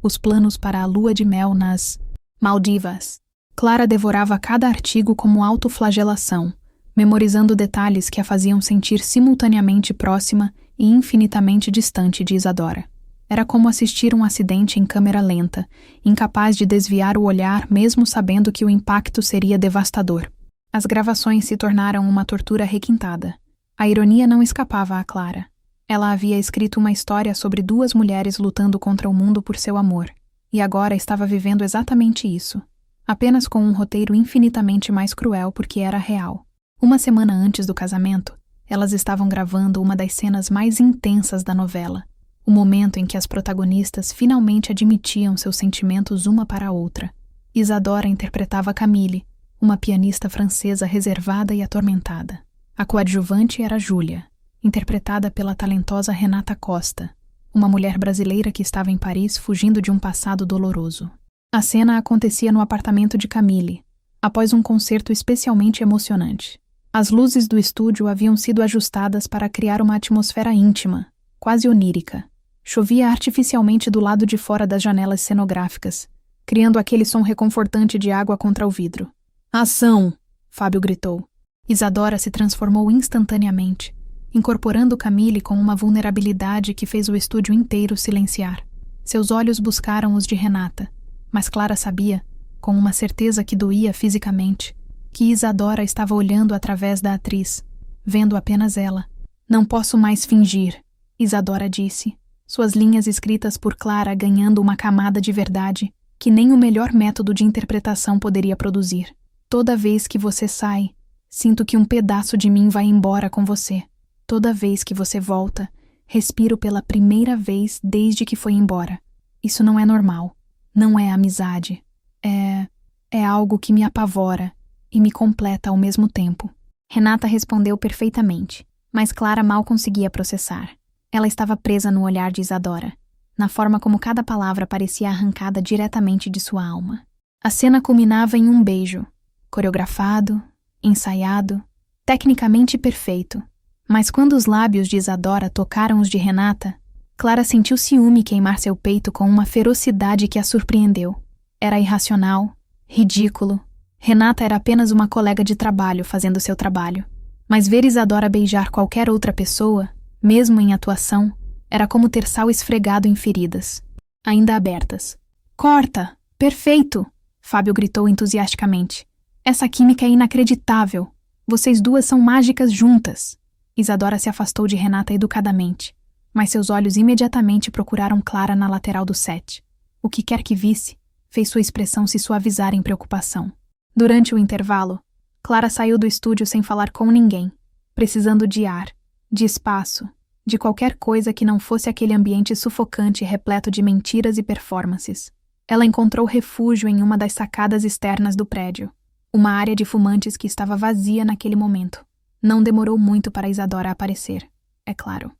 os planos para a lua de mel nas Maldivas. Clara devorava cada artigo como autoflagelação, memorizando detalhes que a faziam sentir simultaneamente próxima e infinitamente distante de Isadora. Era como assistir um acidente em câmera lenta, incapaz de desviar o olhar mesmo sabendo que o impacto seria devastador. As gravações se tornaram uma tortura requintada. A ironia não escapava a Clara. Ela havia escrito uma história sobre 2 mulheres lutando contra o mundo por seu amor, e agora estava vivendo exatamente isso, apenas com um roteiro infinitamente mais cruel porque era real. Uma semana antes do casamento, elas estavam gravando uma das cenas mais intensas da novela, o momento em que as protagonistas finalmente admitiam seus sentimentos uma para a outra. Isadora interpretava Camille, uma pianista francesa reservada e atormentada. A coadjuvante era Júlia, interpretada pela talentosa Renata Costa, uma mulher brasileira que estava em Paris fugindo de um passado doloroso. A cena acontecia no apartamento de Camille, após um concerto especialmente emocionante. As luzes do estúdio haviam sido ajustadas para criar uma atmosfera íntima, quase onírica. Chovia artificialmente do lado de fora das janelas cenográficas, criando aquele som reconfortante de água contra o vidro. Ação! Fábio gritou. Isadora se transformou instantaneamente, incorporando Camille com uma vulnerabilidade que fez o estúdio inteiro silenciar. Seus olhos buscaram os de Renata, mas Clara sabia, com uma certeza que doía fisicamente, que Isadora estava olhando através da atriz, vendo apenas ela. Não posso mais fingir, Isadora disse, suas linhas escritas por Clara ganhando uma camada de verdade que nem o melhor método de interpretação poderia produzir. Toda vez que você sai, sinto que um pedaço de mim vai embora com você. Toda vez que você volta, respiro pela primeira vez desde que foi embora. Isso não é normal. Não é amizade. É algo que me apavora e me completa ao mesmo tempo. Renata respondeu perfeitamente, mas Clara mal conseguia processar. Ela estava presa no olhar de Isadora, na forma como cada palavra parecia arrancada diretamente de sua alma. A cena culminava em um beijo, coreografado, ensaiado, tecnicamente perfeito. Mas quando os lábios de Isadora tocaram os de Renata, Clara sentiu ciúme queimar seu peito com uma ferocidade que a surpreendeu. Era irracional, ridículo. Renata era apenas uma colega de trabalho fazendo seu trabalho. Mas ver Isadora beijar qualquer outra pessoa, mesmo em atuação, era como ter sal esfregado em feridas, ainda abertas. Corta! Perfeito! Fábio gritou entusiasticamente. Essa química é inacreditável. Vocês 2 são mágicas juntas. Isadora se afastou de Renata educadamente. mas seus olhos imediatamente procuraram Clara na lateral do set. O que quer que visse, fez sua expressão se suavizar em preocupação. Durante o intervalo, Clara saiu do estúdio sem falar com ninguém, precisando de ar, de espaço, de qualquer coisa que não fosse aquele ambiente sufocante repleto de mentiras e performances. Ela encontrou refúgio em uma das sacadas externas do prédio, uma área de fumantes que estava vazia naquele momento. Não demorou muito para Isadora aparecer, é claro.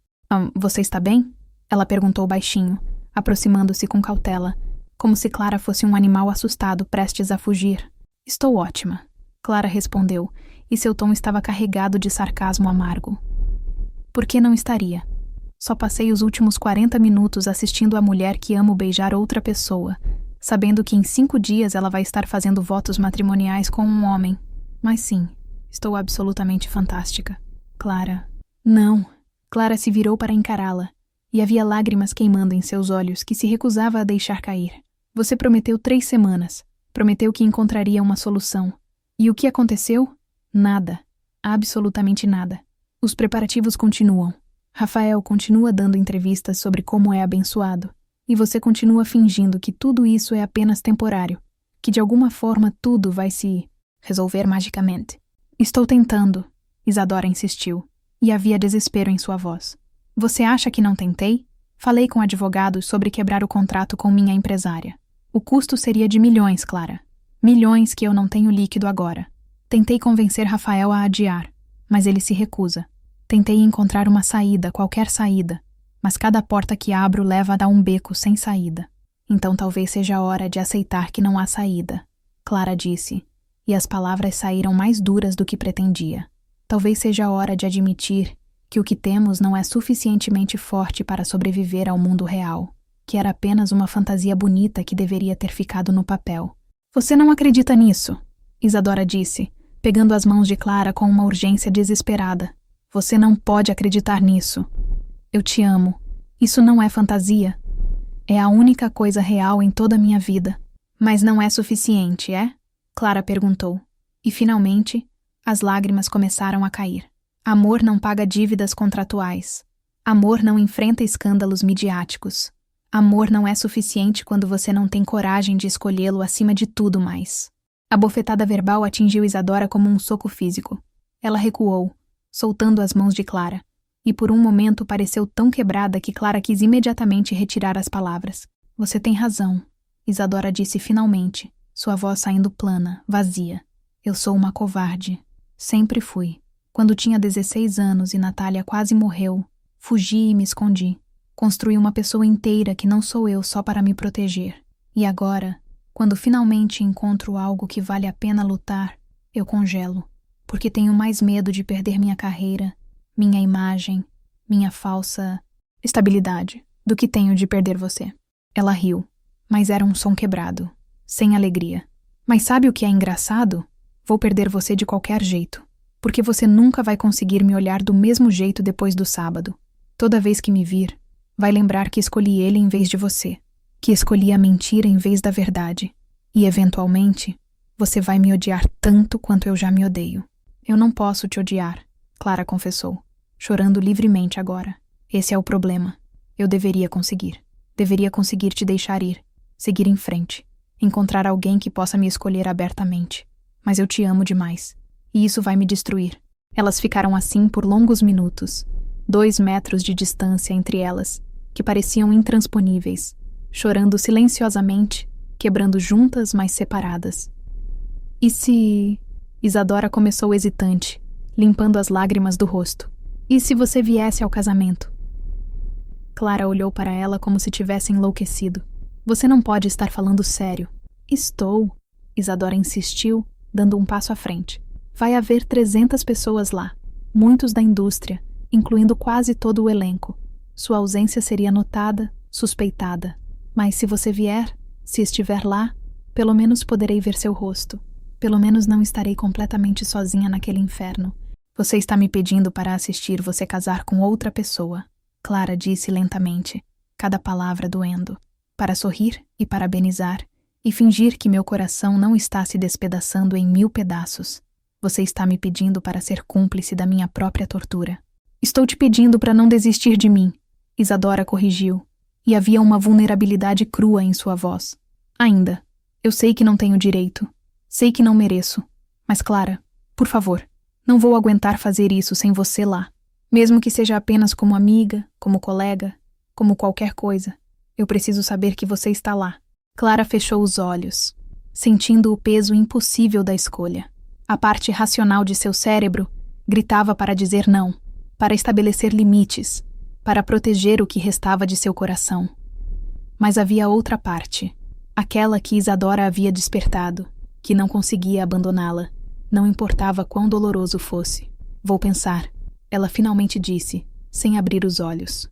Você está bem? Ela perguntou baixinho, aproximando-se com cautela, como se Clara fosse um animal assustado prestes a fugir. Estou ótima, Clara respondeu, e seu tom estava carregado de sarcasmo amargo. Por que não estaria? Só passei os últimos 40 minutos assistindo a mulher que amo beijar outra pessoa, sabendo que em 5 dias ela vai estar fazendo votos matrimoniais com um homem. Mas sim, estou absolutamente fantástica. Clara. Não. Clara se virou para encará-la, e havia lágrimas queimando em seus olhos que se recusava a deixar cair. Você prometeu 3 semanas. Prometeu que encontraria uma solução. E o que aconteceu? Nada. Absolutamente nada. Os preparativos continuam. Rafael continua dando entrevistas sobre como é abençoado. E você continua fingindo que tudo isso é apenas temporário. Que de alguma forma tudo vai se resolver magicamente. Estou tentando, Isadora insistiu. E havia desespero em sua voz. Você acha que não tentei? Falei com advogados sobre quebrar o contrato com minha empresária. O custo seria de milhões, Clara. Milhões que eu não tenho líquido agora. Tentei convencer Rafael a adiar, mas ele se recusa. Tentei encontrar uma saída, qualquer saída, mas cada porta que abro leva a dar um beco sem saída. Então talvez seja a hora de aceitar que não há saída, Clara disse, e as palavras saíram mais duras do que pretendia. Talvez seja a hora de admitir que o que temos não é suficientemente forte para sobreviver ao mundo real, que era apenas uma fantasia bonita que deveria ter ficado no papel. Você não acredita nisso, Isadora disse, pegando as mãos de Clara com uma urgência desesperada. Você não pode acreditar nisso. Eu te amo. Isso não é fantasia. É a única coisa real em toda a minha vida. Mas não é suficiente, é? Clara perguntou. E finalmente, as lágrimas começaram a cair. Amor não paga dívidas contratuais. Amor não enfrenta escândalos midiáticos. Amor não é suficiente quando você não tem coragem de escolhê-lo acima de tudo mais. A bofetada verbal atingiu Isadora como um soco físico. Ela recuou, soltando as mãos de Clara, e por um momento pareceu tão quebrada que Clara quis imediatamente retirar as palavras. Você tem razão, Isadora disse finalmente, sua voz saindo plana, vazia. Eu sou uma covarde. Sempre fui. Quando tinha 16 anos e Natália quase morreu, fugi e me escondi. Construí uma pessoa inteira que não sou eu só para me proteger. E agora, quando finalmente encontro algo que vale a pena lutar, eu congelo. Porque tenho mais medo de perder minha carreira, minha imagem, minha falsa estabilidade, do que tenho de perder você. Ela riu, mas era um som quebrado, sem alegria. Mas sabe o que é engraçado? Vou perder você de qualquer jeito, porque você nunca vai conseguir me olhar do mesmo jeito depois do sábado. Toda vez que me vir, vai lembrar que escolhi ele em vez de você, que escolhi a mentira em vez da verdade. E, eventualmente, você vai me odiar tanto quanto eu já me odeio. Eu não posso te odiar, Clara confessou, chorando livremente agora. Esse é o problema. Eu deveria conseguir. Deveria conseguir te deixar ir, seguir em frente, encontrar alguém que possa me escolher abertamente. Mas eu te amo demais, e isso vai me destruir. Elas ficaram assim por longos minutos, 2 metros de distância entre elas, que pareciam intransponíveis, chorando silenciosamente, quebrando juntas, mas separadas. E se... Isadora começou hesitante, limpando as lágrimas do rosto. E se você viesse ao casamento? Clara olhou para ela como se tivesse enlouquecido. Você não pode estar falando sério. Estou, Isadora insistiu, dando um passo à frente. Vai haver 300 pessoas lá, muitos da indústria, incluindo quase todo o elenco. Sua ausência seria notada, suspeitada. Mas se você vier, se estiver lá, pelo menos poderei ver seu rosto. Pelo menos não estarei completamente sozinha naquele inferno. Você está me pedindo para assistir você casar com outra pessoa, Clara disse lentamente, cada palavra doendo, para sorrir e parabenizar, e fingir que meu coração não está se despedaçando em 1000 pedaços. Você está me pedindo para ser cúmplice da minha própria tortura. Estou te pedindo para não desistir de mim. Isadora corrigiu, e havia uma vulnerabilidade crua em sua voz. Ainda. Eu sei que não tenho direito. Sei que não mereço. Mas, Clara, por favor, não vou aguentar fazer isso sem você lá. Mesmo que seja apenas como amiga, como colega, como qualquer coisa. Eu preciso saber que você está lá. Clara fechou os olhos, sentindo o peso impossível da escolha. A parte racional de seu cérebro gritava para dizer não, para estabelecer limites, para proteger o que restava de seu coração. Mas havia outra parte, aquela que Isadora havia despertado, que não conseguia abandoná-la, não importava quão doloroso fosse. Vou pensar, ela finalmente disse, sem abrir os olhos.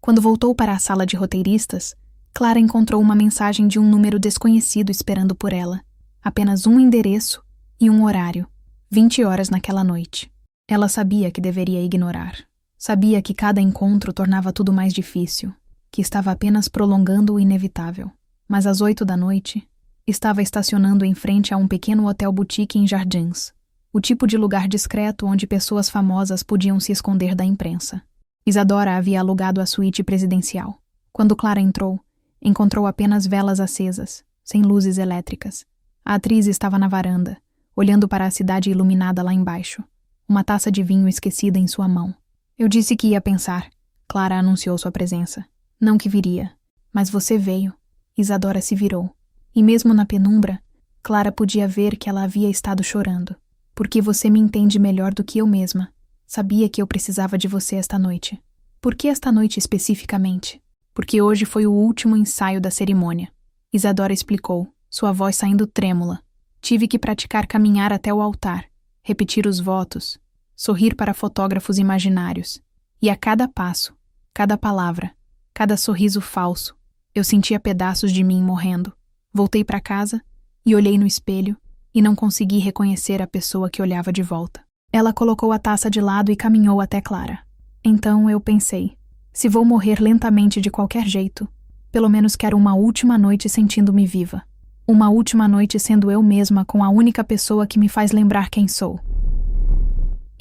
Quando voltou para a sala de roteiristas, Clara encontrou uma mensagem de um número desconhecido esperando por ela. Apenas um endereço e um horário, 20 horas naquela noite. Ela sabia que deveria ignorar. Sabia que cada encontro tornava tudo mais difícil, que estava apenas prolongando o inevitável. Mas às 8 da noite, estava estacionando em frente a um pequeno hotel boutique em Jardins, o tipo de lugar discreto onde pessoas famosas podiam se esconder da imprensa. Isadora havia alugado a suíte presidencial. Quando Clara entrou, encontrou apenas velas acesas, sem luzes elétricas. A atriz estava na varanda, olhando para a cidade iluminada lá embaixo, uma taça de vinho esquecida em sua mão. Eu disse que ia pensar. Clara anunciou sua presença. Não que viria, mas você veio. Isadora se virou. E mesmo na penumbra, Clara podia ver que ela havia estado chorando. Porque você me entende melhor do que eu mesma. Sabia que eu precisava de você esta noite. Por que esta noite especificamente? Porque hoje foi o último ensaio da cerimônia. Isadora explicou, sua voz saindo trêmula. Tive que praticar caminhar até o altar, repetir os votos, sorrir para fotógrafos imaginários. E a cada passo, cada palavra, cada sorriso falso, eu sentia pedaços de mim morrendo. Voltei para casa e olhei no espelho e não consegui reconhecer a pessoa que olhava de volta. Ela colocou a taça de lado e caminhou até Clara. Então eu pensei, se vou morrer lentamente de qualquer jeito, pelo menos quero uma última noite sentindo-me viva. Uma última noite sendo eu mesma com a única pessoa que me faz lembrar quem sou.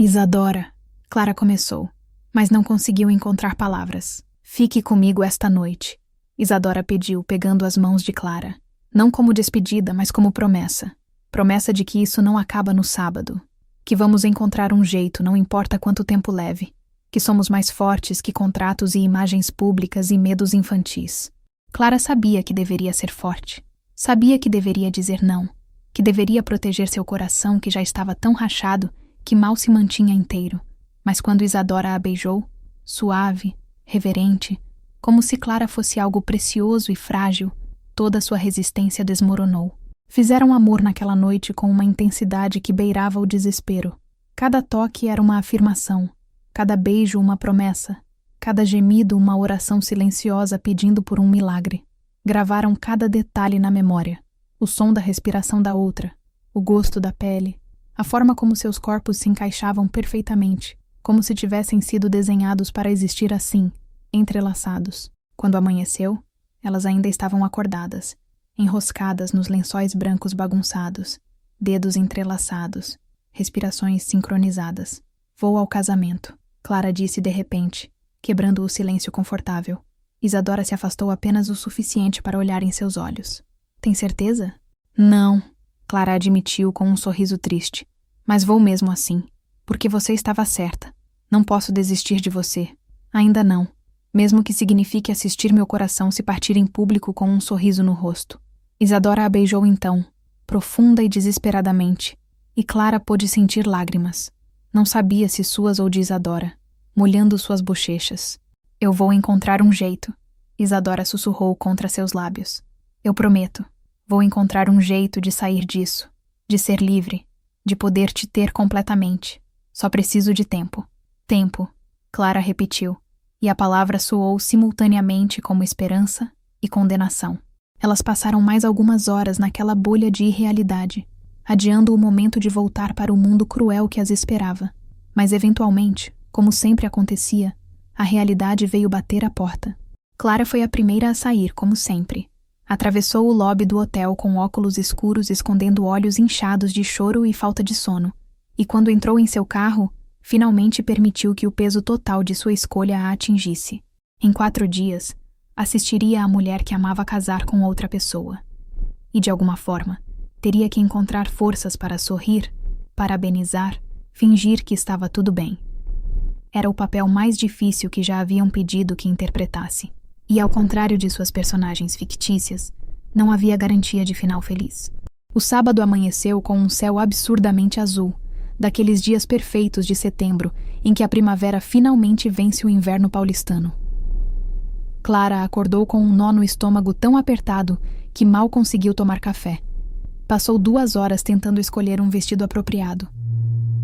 Isadora, Clara começou, mas não conseguiu encontrar palavras. Fique comigo esta noite, Isadora pediu, pegando as mãos de Clara. Não como despedida, mas como promessa. Promessa de que isso não acaba no sábado. Que vamos encontrar um jeito, não importa quanto tempo leve. Que somos mais fortes que contratos e imagens públicas e medos infantis. Clara sabia que deveria ser forte. Sabia que deveria dizer não. Que deveria proteger seu coração que já estava tão rachado que mal se mantinha inteiro. Mas quando Isadora a beijou, suave, reverente, como se Clara fosse algo precioso e frágil, toda sua resistência desmoronou. Fizeram amor naquela noite com uma intensidade que beirava o desespero. Cada toque era uma afirmação, cada beijo uma promessa, cada gemido uma oração silenciosa pedindo por um milagre. Gravaram cada detalhe na memória, o som da respiração da outra, o gosto da pele, a forma como seus corpos se encaixavam perfeitamente, como se tivessem sido desenhados para existir assim, entrelaçados. Quando amanheceu, elas ainda estavam acordadas, enroscadas nos lençóis brancos bagunçados, dedos entrelaçados, respirações sincronizadas. Vou ao casamento, Clara disse de repente, quebrando o silêncio confortável. Isadora se afastou apenas o suficiente para olhar em seus olhos. Tem certeza? Não, Clara admitiu com um sorriso triste. Mas vou mesmo assim, porque você estava certa. Não posso desistir de você. Ainda não. Mesmo que signifique assistir meu coração se partir em público com um sorriso no rosto. Isadora a beijou então, profunda e desesperadamente, e Clara pôde sentir lágrimas. Não sabia se suas ou de Isadora, molhando suas bochechas. Eu vou encontrar um jeito, Isadora sussurrou contra seus lábios. Eu prometo, vou encontrar um jeito de sair disso, de ser livre, de poder te ter completamente. Só preciso de tempo. Tempo, Clara repetiu. E a palavra soou simultaneamente como esperança e condenação. Elas passaram mais algumas horas naquela bolha de irrealidade, adiando o momento de voltar para o mundo cruel que as esperava. Mas eventualmente, como sempre acontecia, a realidade veio bater à porta. Clara foi a primeira a sair, como sempre. Atravessou o lobby do hotel com óculos escuros escondendo olhos inchados de choro e falta de sono. E quando entrou em seu carro, finalmente permitiu que o peso total de sua escolha a atingisse. Em 4 dias, assistiria a mulher que amava casar com outra pessoa. E, de alguma forma, teria que encontrar forças para sorrir, parabenizar, fingir que estava tudo bem. Era o papel mais difícil que já haviam pedido que interpretasse. E, ao contrário de suas personagens fictícias, não havia garantia de final feliz. O sábado amanheceu com um céu absurdamente azul, daqueles dias perfeitos de setembro em que a primavera finalmente vence o inverno paulistano. Clara acordou com um nó no estômago tão apertado que mal conseguiu tomar café. Passou 2 horas tentando escolher um vestido apropriado.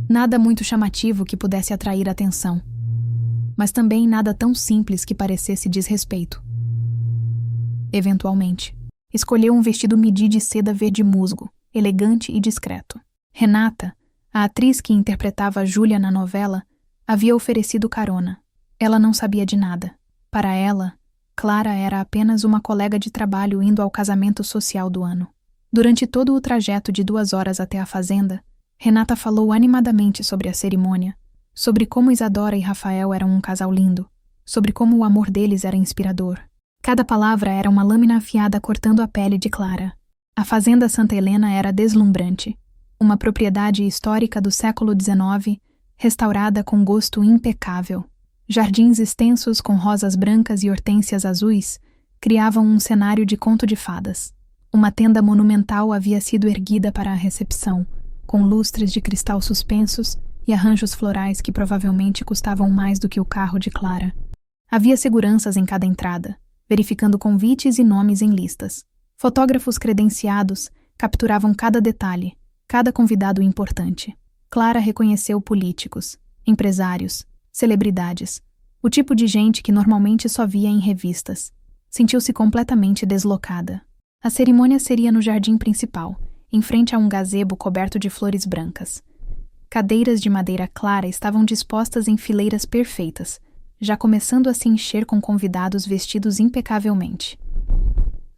Nada muito chamativo que pudesse atrair atenção, mas também nada tão simples que parecesse desrespeito. Eventualmente, escolheu um vestido midi de seda verde musgo, elegante e discreto. Renata, a atriz que interpretava Júlia na novela, havia oferecido carona. Ela não sabia de nada. Para ela, Clara era apenas uma colega de trabalho indo ao casamento social do ano. Durante todo o trajeto de 2 horas até a fazenda, Renata falou animadamente sobre a cerimônia, sobre como Isadora e Rafael eram um casal lindo, sobre como o amor deles era inspirador. Cada palavra era uma lâmina afiada cortando a pele de Clara. A fazenda Santa Helena era deslumbrante, uma propriedade histórica do século XIX, restaurada com gosto impecável. Jardins extensos com rosas brancas e hortênsias azuis criavam um cenário de conto de fadas. Uma tenda monumental havia sido erguida para a recepção, com lustres de cristal suspensos e arranjos florais que provavelmente custavam mais do que o carro de Clara. Havia seguranças em cada entrada, verificando convites e nomes em listas. Fotógrafos credenciados capturavam cada detalhe, cada convidado importante. Clara reconheceu políticos, empresários, celebridades, o tipo de gente que normalmente só via em revistas. Sentiu-se completamente deslocada. A cerimônia seria no jardim principal, em frente a um gazebo coberto de flores brancas. Cadeiras de madeira clara estavam dispostas em fileiras perfeitas, já começando a se encher com convidados vestidos impecavelmente.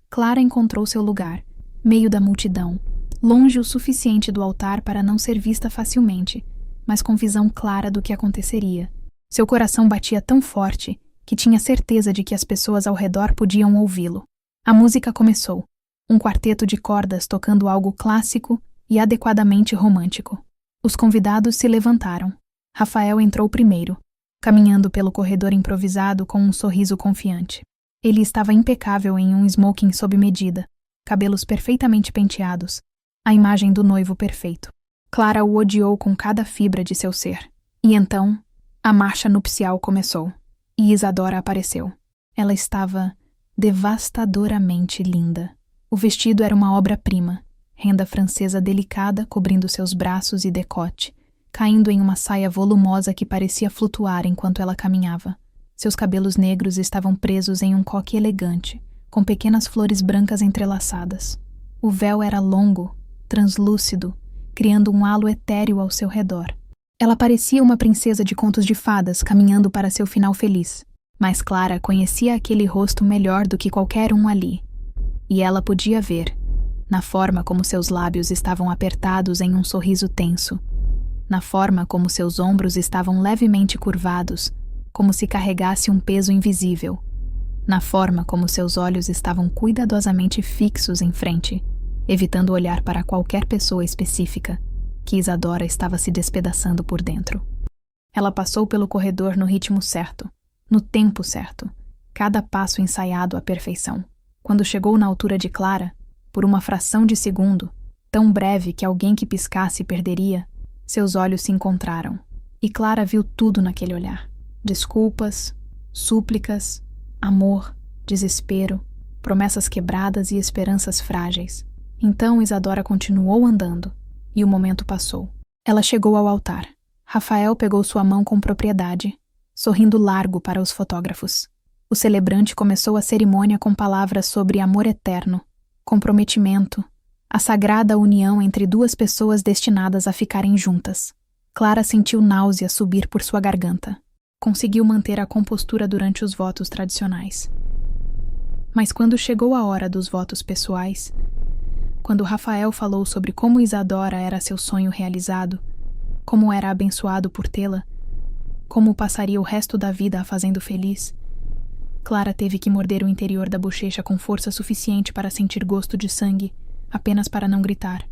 Clara encontrou seu lugar, meio da multidão, longe o suficiente do altar para não ser vista facilmente, mas com visão clara do que aconteceria. Seu coração batia tão forte que tinha certeza de que as pessoas ao redor podiam ouvi-lo. A música começou, um quarteto de cordas tocando algo clássico e adequadamente romântico. Os convidados se levantaram. Rafael entrou primeiro, caminhando pelo corredor improvisado com um sorriso confiante. Ele estava impecável em um smoking sob medida, cabelos perfeitamente penteados, a imagem do noivo perfeito. Clara o odiou com cada fibra de seu ser. E então, a marcha nupcial começou, e Isadora apareceu. Ela estava devastadoramente linda. O vestido era uma obra-prima, renda francesa delicada cobrindo seus braços e decote, caindo em uma saia volumosa que parecia flutuar enquanto ela caminhava. Seus cabelos negros estavam presos em um coque elegante, com pequenas flores brancas entrelaçadas. O véu era longo, translúcido, criando um halo etéreo ao seu redor. Ela parecia uma princesa de contos de fadas caminhando para seu final feliz, mas Clara conhecia aquele rosto melhor do que qualquer um ali. E ela podia ver, na forma como seus lábios estavam apertados em um sorriso tenso, na forma como seus ombros estavam levemente curvados, como se carregasse um peso invisível, na forma como seus olhos estavam cuidadosamente fixos em frente, evitando olhar para qualquer pessoa específica, que Isadora estava se despedaçando por dentro. Ela passou pelo corredor no ritmo certo, no tempo certo, cada passo ensaiado à perfeição. Quando chegou na altura de Clara, por uma fração de segundo, tão breve que alguém que piscasse perderia, seus olhos se encontraram. E Clara viu tudo naquele olhar. Desculpas, súplicas, amor, desespero, promessas quebradas e esperanças frágeis. Então Isadora continuou andando, e o momento passou. Ela chegou ao altar. Rafael pegou sua mão com propriedade, sorrindo largo para os fotógrafos. O celebrante começou a cerimônia com palavras sobre amor eterno, comprometimento, a sagrada união entre 2 pessoas destinadas a ficarem juntas. Clara sentiu náusea subir por sua garganta. Conseguiu manter a compostura durante os votos tradicionais. Mas quando chegou a hora dos votos pessoais, quando Rafael falou sobre como Isadora era seu sonho realizado, como era abençoado por tê-la, como passaria o resto da vida a fazendo feliz, Clara teve que morder o interior da bochecha com força suficiente para sentir gosto de sangue, apenas para não gritar.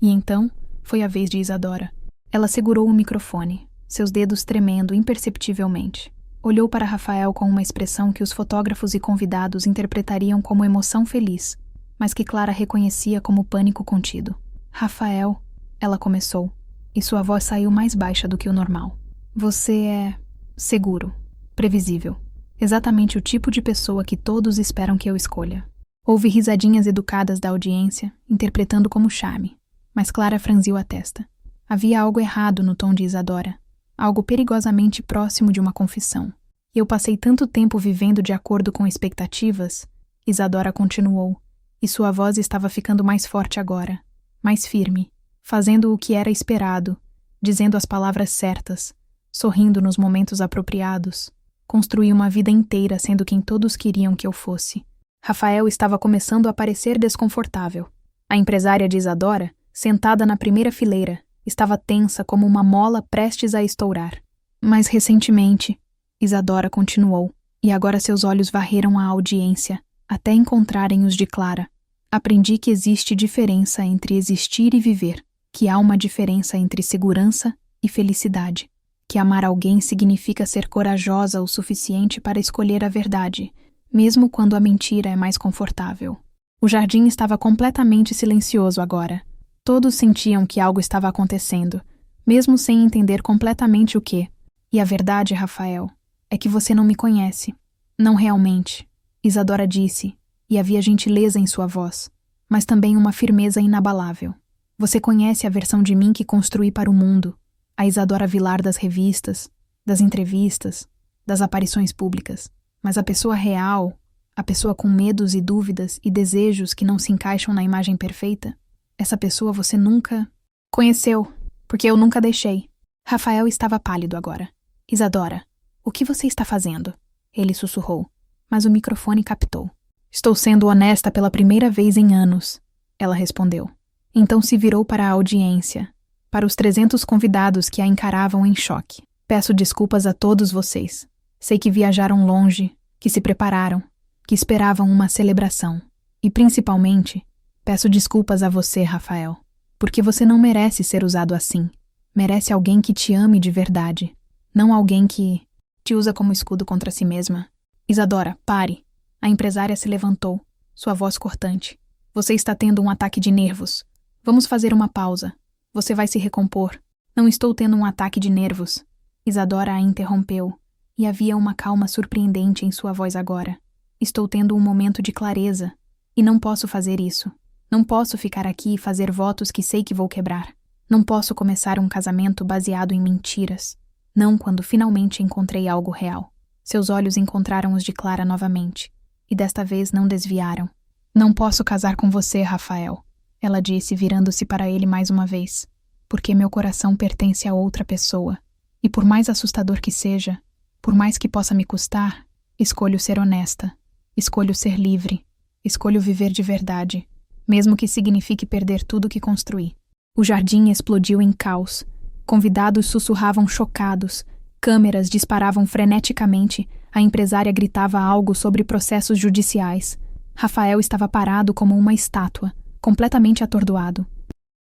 E então, foi a vez de Isadora. Ela segurou o microfone, seus dedos tremendo imperceptivelmente. Olhou para Rafael com uma expressão que os fotógrafos e convidados interpretariam como emoção feliz, mas que Clara reconhecia como pânico contido. Rafael, ela começou, e sua voz saiu mais baixa do que o normal. Você é seguro, previsível, exatamente o tipo de pessoa que todos esperam que eu escolha. Houve risadinhas educadas da audiência, interpretando como charme, mas Clara franziu a testa. Havia algo errado no tom de Isadora, algo perigosamente próximo de uma confissão. Eu passei tanto tempo vivendo de acordo com expectativas, Isadora continuou, e sua voz estava ficando mais forte agora, mais firme, fazendo o que era esperado, dizendo as palavras certas, sorrindo nos momentos apropriados. Construí uma vida inteira sendo quem todos queriam que eu fosse. Rafael estava começando a parecer desconfortável. A empresária de Isadora, sentada na primeira fileira, estava tensa como uma mola prestes a estourar. Mas recentemente, Isadora continuou, e agora seus olhos varreram a audiência, até encontrarem os de Clara. Aprendi que existe diferença entre existir e viver, que há uma diferença entre segurança e felicidade, que amar alguém significa ser corajosa o suficiente para escolher a verdade, mesmo quando a mentira é mais confortável. O jardim estava completamente silencioso agora. Todos sentiam que algo estava acontecendo, mesmo sem entender completamente o que. E a verdade, Rafael, é que você não me conhece. Não realmente, Isadora disse, e havia gentileza em sua voz, mas também uma firmeza inabalável. Você conhece a versão de mim que construí para o mundo, a Isadora Vilar das revistas, das entrevistas, das aparições públicas. Mas a pessoa real, a pessoa com medos e dúvidas e desejos que não se encaixam na imagem perfeita, essa pessoa você nunca conheceu, porque eu nunca deixei. Rafael estava pálido agora. Isadora, o que você está fazendo? Ele sussurrou, mas o microfone captou. Estou sendo honesta pela primeira vez em anos, ela respondeu. Então se virou para a audiência, para os 300 convidados que a encaravam em choque. Peço desculpas a todos vocês. Sei que viajaram longe, que se prepararam, que esperavam uma celebração. E principalmente, peço desculpas a você, Rafael, porque você não merece ser usado assim. Merece alguém que te ame de verdade, não alguém que te usa como escudo contra si mesma. Isadora, pare. A empresária se levantou, sua voz cortante. Você está tendo um ataque de nervos. Vamos fazer uma pausa. Você vai se recompor. Não estou tendo um ataque de nervos. Isadora a interrompeu, e havia uma calma surpreendente em sua voz agora. Estou tendo um momento de clareza, e não posso fazer isso. Não posso ficar aqui e fazer votos que sei que vou quebrar. Não posso começar um casamento baseado em mentiras. Não quando finalmente encontrei algo real. Seus olhos encontraram os de Clara novamente, e desta vez não desviaram. Não posso casar com você, Rafael, ela disse virando-se para ele mais uma vez, porque meu coração pertence a outra pessoa. E por mais assustador que seja, por mais que possa me custar, escolho ser honesta, escolho ser livre, escolho viver de verdade, mesmo que signifique perder tudo que construí. O jardim explodiu em caos. Convidados sussurravam chocados, câmeras disparavam freneticamente, a empresária gritava algo sobre processos judiciais. Rafael estava parado como uma estátua, completamente atordoado.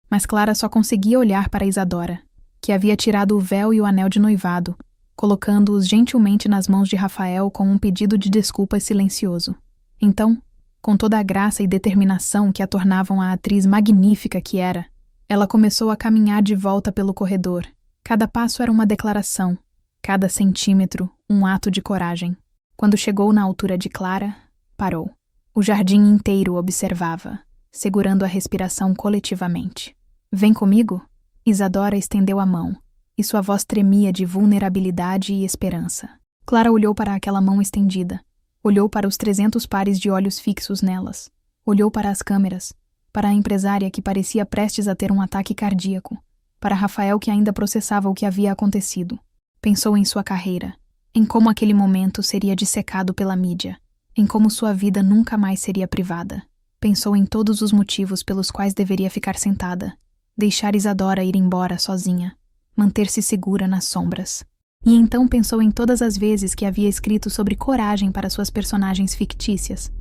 Mas Clara só conseguia olhar para Isadora, que havia tirado o véu e o anel de noivado, colocando-os gentilmente nas mãos de Rafael com um pedido de desculpas silencioso. Então, com toda a graça e determinação que a tornavam a atriz magnífica que era, ela começou a caminhar de volta pelo corredor. Cada passo era uma declaração, cada centímetro um ato de coragem. Quando chegou na altura de Clara, parou. O jardim inteiro observava, segurando a respiração coletivamente. Vem comigo? Isadora estendeu a mão, e sua voz tremia de vulnerabilidade e esperança. Clara olhou para aquela mão estendida, olhou para os 300 pares de olhos fixos nelas, olhou para as câmeras, para a empresária que parecia prestes a ter um ataque cardíaco, para Rafael que ainda processava o que havia acontecido. Pensou em sua carreira, em como aquele momento seria dissecado pela mídia, em como sua vida nunca mais seria privada. Pensou em todos os motivos pelos quais deveria ficar sentada, deixar Isadora ir embora sozinha, manter-se segura nas sombras. E então pensou em todas as vezes que havia escrito sobre coragem para suas personagens fictícias,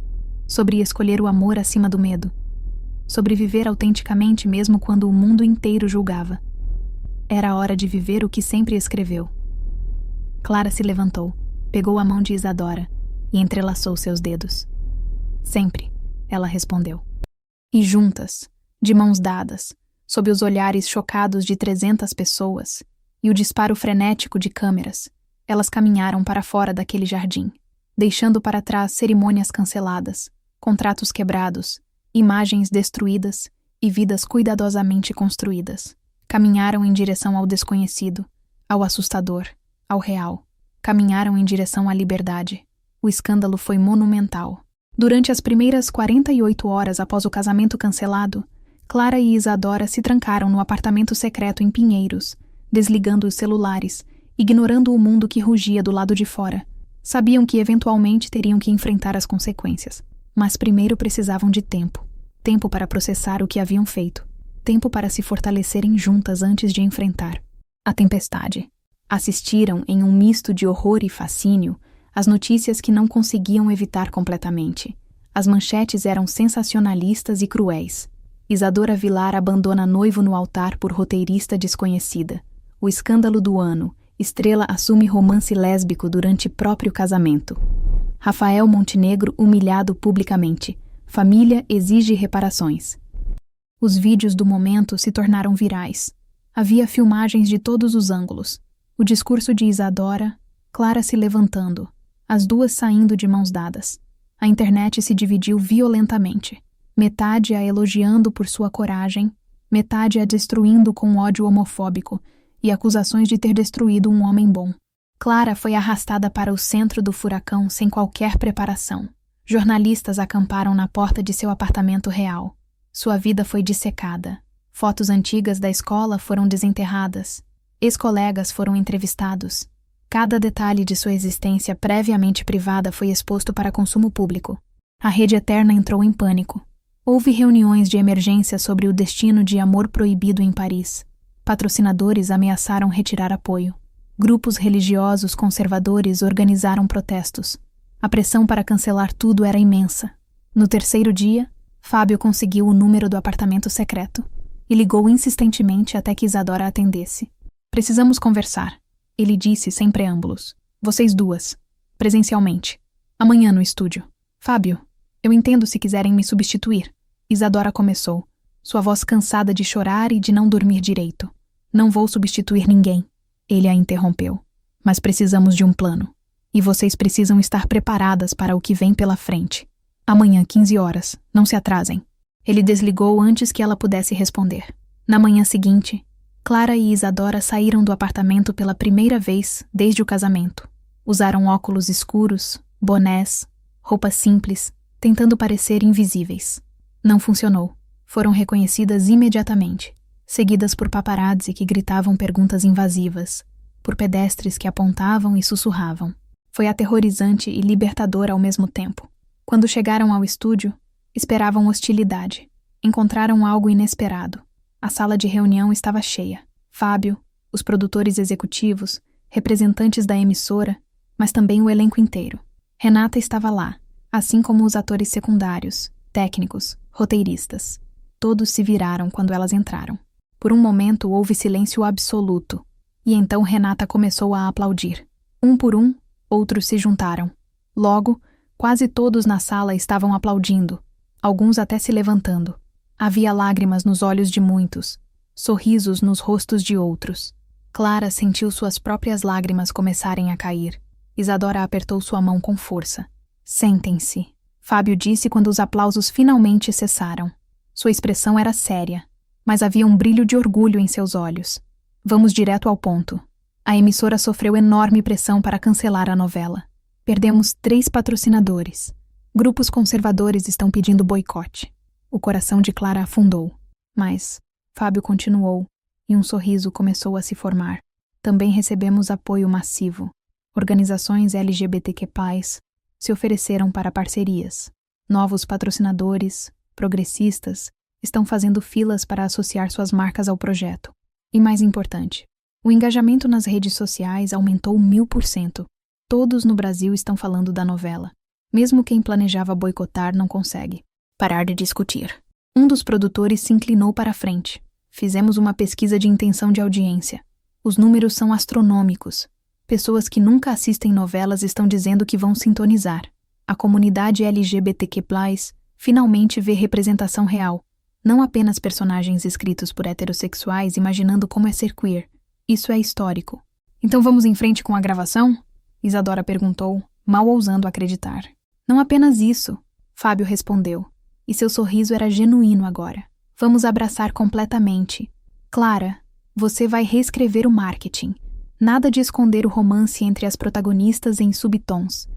sobre escolher o amor acima do medo, sobre viver autenticamente mesmo quando o mundo inteiro julgava. Era a hora de viver o que sempre escreveu. Clara se levantou, pegou a mão de Isadora e entrelaçou seus dedos. Sempre, ela respondeu. E juntas, de mãos dadas, sob os olhares chocados de 300 pessoas e o disparo frenético de câmeras, elas caminharam para fora daquele jardim, deixando para trás cerimônias canceladas, contratos quebrados, imagens destruídas e vidas cuidadosamente construídas. Caminharam em direção ao desconhecido, ao assustador, ao real. Caminharam em direção à liberdade. O escândalo foi monumental. Durante as primeiras 48 horas após o casamento cancelado, Clara e Isadora se trancaram no apartamento secreto em Pinheiros, desligando os celulares, ignorando o mundo que rugia do lado de fora. Sabiam que eventualmente teriam que enfrentar as consequências, mas primeiro precisavam de tempo. Tempo para processar o que haviam feito. Tempo para se fortalecerem juntas antes de enfrentar a tempestade. Assistiram, em um misto de horror e fascínio, as notícias que não conseguiam evitar completamente. As manchetes eram sensacionalistas e cruéis. Isadora Vilar abandona noivo no altar por roteirista desconhecida. O escândalo do ano. Estrela assume romance lésbico durante próprio casamento. Rafael Montenegro humilhado publicamente. Família exige reparações. Os vídeos do momento se tornaram virais. Havia filmagens de todos os ângulos. O discurso de Isadora, Clara se levantando, as duas saindo de mãos dadas. A internet se dividiu violentamente. Metade a elogiando por sua coragem, metade a destruindo com ódio homofóbico e acusações de ter destruído um homem bom. Clara foi arrastada para o centro do furacão sem qualquer preparação. Jornalistas acamparam na porta de seu apartamento real. Sua vida foi dissecada. Fotos antigas da escola foram desenterradas. Ex-colegas foram entrevistados. Cada detalhe de sua existência previamente privada foi exposto para consumo público. A Rede Eterna entrou em pânico. Houve reuniões de emergência sobre o destino de Amor Proibido em Paris. Patrocinadores ameaçaram retirar apoio. Grupos religiosos conservadores organizaram protestos. A pressão para cancelar tudo era imensa. No terceiro dia, Fábio conseguiu o número do apartamento secreto e ligou insistentemente até que Isadora atendesse. Precisamos conversar, ele disse sem preâmbulos. Vocês duas, presencialmente. Amanhã no estúdio. Fábio, eu entendo se quiserem me substituir. Isadora começou, sua voz cansada de chorar e de não dormir direito. Não vou substituir ninguém. Ele a interrompeu. Mas precisamos de um plano. E vocês precisam estar preparadas para o que vem pela frente. Amanhã, 15 horas. Não se atrasem. Ele desligou antes que ela pudesse responder. Na manhã seguinte, Clara e Isadora saíram do apartamento pela primeira vez desde o casamento. Usaram óculos escuros, bonés, roupas simples, tentando parecer invisíveis. Não funcionou. Foram reconhecidas imediatamente, seguidas por paparazzi que gritavam perguntas invasivas, por pedestres que apontavam e sussurravam. Foi aterrorizante e libertador ao mesmo tempo. Quando chegaram ao estúdio, esperavam hostilidade. Encontraram algo inesperado. A sala de reunião estava cheia. Fábio, os produtores executivos, representantes da emissora, mas também o elenco inteiro. Renata estava lá, assim como os atores secundários, técnicos, roteiristas. Todos se viraram quando elas entraram. Por um momento houve silêncio absoluto, e então Renata começou a aplaudir. Um por um, outros se juntaram. Logo, quase todos na sala estavam aplaudindo, alguns até se levantando. Havia lágrimas nos olhos de muitos, sorrisos nos rostos de outros. Clara sentiu suas próprias lágrimas começarem a cair. Isadora apertou sua mão com força. Sentem-se, Fábio disse quando os aplausos finalmente cessaram. Sua expressão era séria, mas havia um brilho de orgulho em seus olhos. Vamos direto ao ponto. A emissora sofreu enorme pressão para cancelar a novela. Perdemos 3 patrocinadores. Grupos conservadores estão pedindo boicote. O coração de Clara afundou. Mas Fábio continuou, e um sorriso começou a se formar. Também recebemos apoio massivo. Organizações LGBTQ+ se ofereceram para parcerias. Novos patrocinadores, progressistas, estão fazendo filas para associar suas marcas ao projeto. E mais importante, O engajamento nas redes sociais aumentou 1000%. Todos no Brasil estão falando da novela. Mesmo quem planejava boicotar não consegue parar de discutir. Um dos produtores se inclinou para a frente. Fizemos uma pesquisa de intenção de audiência. Os números são astronômicos. Pessoas que nunca assistem novelas estão dizendo que vão sintonizar. A comunidade LGBTQ+, finalmente vê representação real. Não apenas personagens escritos por heterossexuais imaginando como é ser queer. Isso é histórico. Então vamos em frente com a gravação? Isadora perguntou, mal ousando acreditar. Não apenas isso, Fábio respondeu. E seu sorriso era genuíno agora. Vamos abraçar completamente. Clara, você vai reescrever o marketing. Nada de esconder o romance entre as protagonistas em subtons.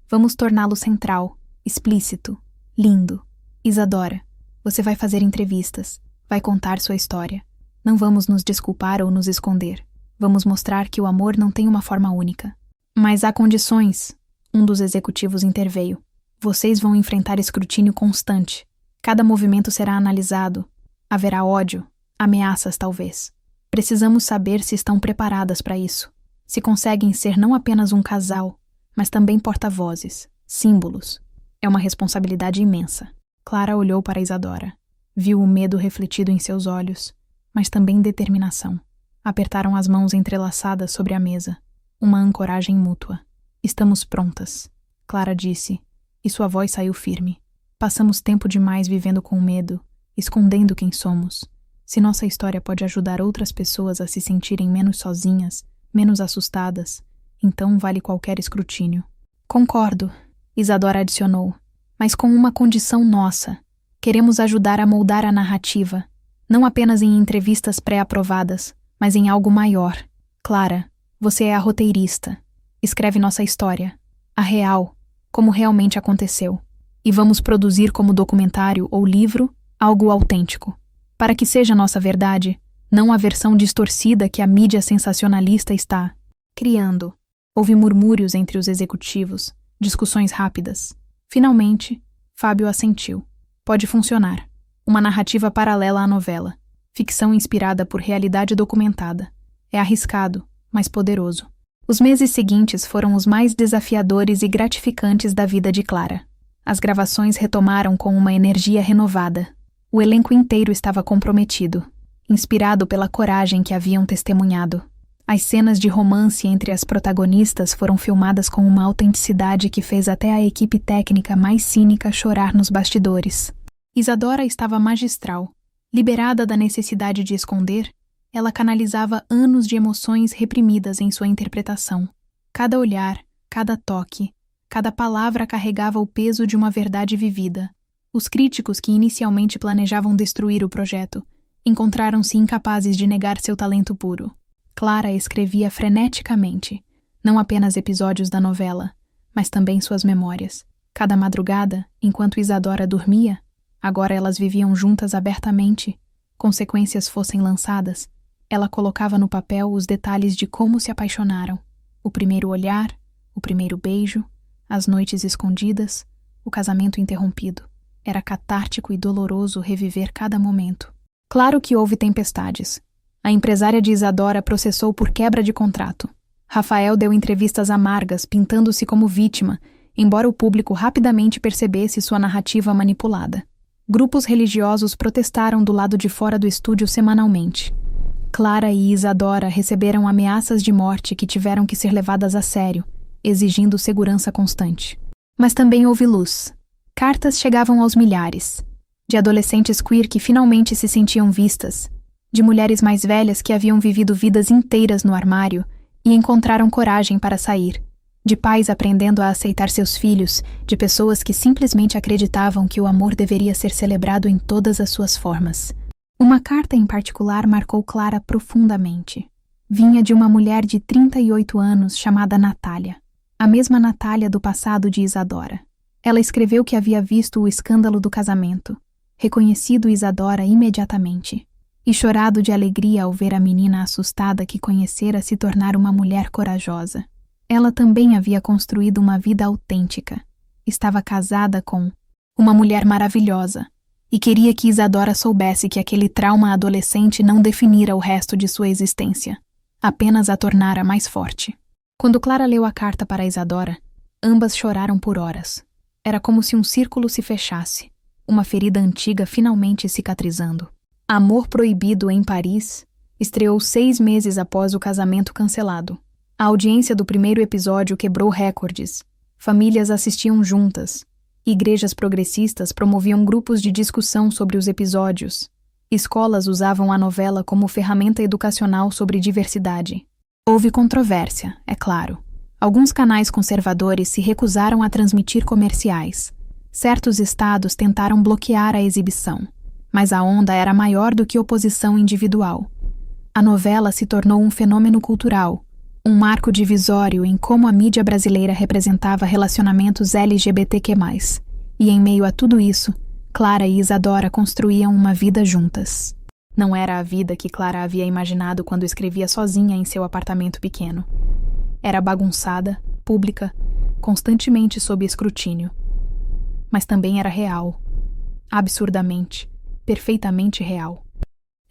Vamos torná-lo central, explícito, lindo. Isadora, você vai fazer entrevistas, vai contar sua história. Não vamos nos desculpar ou nos esconder. Vamos mostrar que o amor não tem uma forma única. Mas há condições. Um dos executivos interveio. Vocês vão enfrentar escrutínio constante. Cada movimento será analisado. Haverá ódio, ameaças talvez. Precisamos saber se estão preparadas para isso. Se conseguem ser não apenas um casal, mas também porta-vozes, símbolos. É uma responsabilidade imensa. Clara olhou para Isadora. Viu o medo refletido em seus olhos, mas também determinação. Apertaram as mãos entrelaçadas sobre a mesa. Uma ancoragem mútua. Estamos prontas, Clara disse, e sua voz saiu firme. Passamos tempo demais vivendo com medo, escondendo quem somos. Se nossa história pode ajudar outras pessoas a se sentirem menos sozinhas, menos assustadas, então vale qualquer escrutínio. Concordo, Isadora adicionou, mas com uma condição nossa. Queremos ajudar a moldar a narrativa, não apenas em entrevistas pré-aprovadas, mas em algo maior. Clara, você é a roteirista. Escreve nossa história, a real, como realmente aconteceu. E vamos produzir como documentário ou livro algo autêntico, para que seja nossa verdade, não a versão distorcida que a mídia sensacionalista está criando. Houve murmúrios entre os executivos, discussões rápidas. Finalmente, Fábio assentiu. Pode funcionar. Uma narrativa paralela à novela. Ficção inspirada por realidade documentada. É arriscado, mas poderoso. Os meses seguintes foram os mais desafiadores e gratificantes da vida de Clara. As gravações retomaram com uma energia renovada. O elenco inteiro estava comprometido, inspirado pela coragem que haviam testemunhado. As cenas de romance entre as protagonistas foram filmadas com uma autenticidade que fez até a equipe técnica mais cínica chorar nos bastidores. Isadora estava magistral. Liberada da necessidade de esconder, ela canalizava anos de emoções reprimidas em sua interpretação. Cada olhar, cada toque, cada palavra carregava o peso de uma verdade vivida. Os críticos que inicialmente planejavam destruir o projeto encontraram-se incapazes de negar seu talento puro. Clara escrevia freneticamente, não apenas episódios da novela, mas também suas memórias. Cada madrugada, enquanto Isadora dormia, agora elas viviam juntas abertamente, consequências fossem lançadas, ela colocava no papel os detalhes de como se apaixonaram. O primeiro olhar, o primeiro beijo, as noites escondidas, o casamento interrompido. Era catártico e doloroso reviver cada momento. Claro que houve tempestades. A empresária de Isadora processou por quebra de contrato. Rafael deu entrevistas amargas, pintando-se como vítima, embora o público rapidamente percebesse sua narrativa manipulada. Grupos religiosos protestaram do lado de fora do estúdio semanalmente. Clara e Isadora receberam ameaças de morte que tiveram que ser levadas a sério, exigindo segurança constante. Mas também houve luz. Cartas chegavam aos milhares. De adolescentes queer que finalmente se sentiam vistas. De mulheres mais velhas que haviam vivido vidas inteiras no armário e encontraram coragem para sair. De pais aprendendo a aceitar seus filhos, de pessoas que simplesmente acreditavam que o amor deveria ser celebrado em todas as suas formas. Uma carta em particular marcou Clara profundamente. Vinha de uma mulher de 38 anos chamada Natália, a mesma Natália do passado de Isadora. Ela escreveu que havia visto o escândalo do casamento, reconhecido Isadora imediatamente, e chorado de alegria ao ver a menina assustada que conhecera se tornar uma mulher corajosa. Ela também havia construído uma vida autêntica. Estava casada com uma mulher maravilhosa e queria que Isadora soubesse que aquele trauma adolescente não definira o resto de sua existência. apenas a tornara mais forte. Quando Clara leu a carta para Isadora, ambas choraram por horas. Era como se um círculo se fechasse, uma ferida antiga finalmente cicatrizando. Amor Proibido em Paris estreou 6 meses após o casamento cancelado. A audiência do primeiro episódio quebrou recordes. Famílias assistiam juntas. Igrejas progressistas promoviam grupos de discussão sobre os episódios. Escolas usavam a novela como ferramenta educacional sobre diversidade. Houve controvérsia, é claro. Alguns canais conservadores se recusaram a transmitir comerciais. Certos estados tentaram bloquear a exibição, mas a onda era maior do que oposição individual. A novela se tornou um fenômeno cultural, um marco divisório em como a mídia brasileira representava relacionamentos LGBTQ+. E em meio a tudo isso, Clara e Isadora construíam uma vida juntas. Não era a vida que Clara havia imaginado quando escrevia sozinha em seu apartamento pequeno. Era bagunçada, pública, constantemente sob escrutínio. Mas também era real. Absurdamente, perfeitamente real.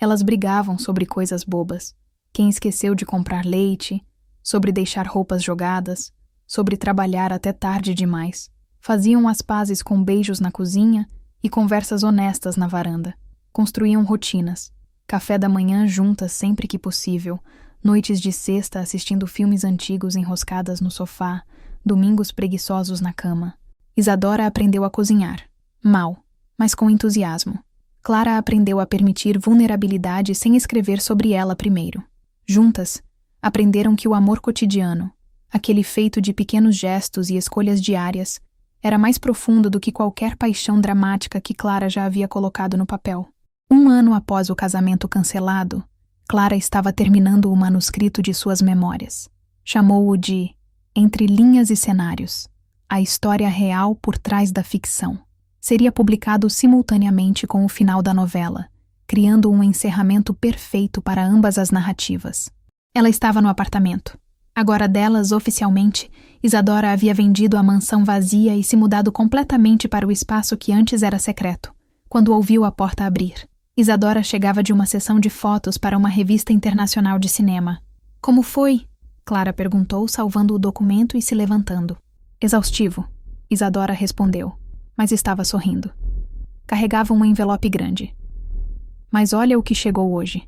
Elas brigavam sobre coisas bobas. Quem esqueceu de comprar leite, sobre deixar roupas jogadas, sobre trabalhar até tarde demais. Faziam as pazes com beijos na cozinha e conversas honestas na varanda. Construíam rotinas. Café da manhã juntas sempre que possível, noites de sexta assistindo filmes antigos enroscadas no sofá, domingos preguiçosos na cama. Isadora aprendeu a cozinhar. Mal, mas com entusiasmo. Clara aprendeu a permitir vulnerabilidade sem escrever sobre ela primeiro. Juntas, aprenderam que o amor cotidiano, aquele feito de pequenos gestos e escolhas diárias, era mais profundo do que qualquer paixão dramática que Clara já havia colocado no papel. 1 ano após o casamento cancelado, Clara estava terminando o manuscrito de suas memórias. Chamou-o de Entre Linhas e Cenários, a história real por trás da ficção. Seria publicado simultaneamente com o final da novela, criando um encerramento perfeito para ambas as narrativas. Ela estava no apartamento. Agora delas, oficialmente, Isadora havia vendido a mansão vazia e se mudado completamente para o espaço que antes era secreto, quando ouviu a porta abrir. Isadora chegava de uma sessão de fotos para uma revista internacional de cinema. Como foi? Clara perguntou, salvando o documento e se levantando. Exaustivo, Isadora respondeu, mas estava sorrindo. Carregava um envelope grande. Mas olha o que chegou hoje.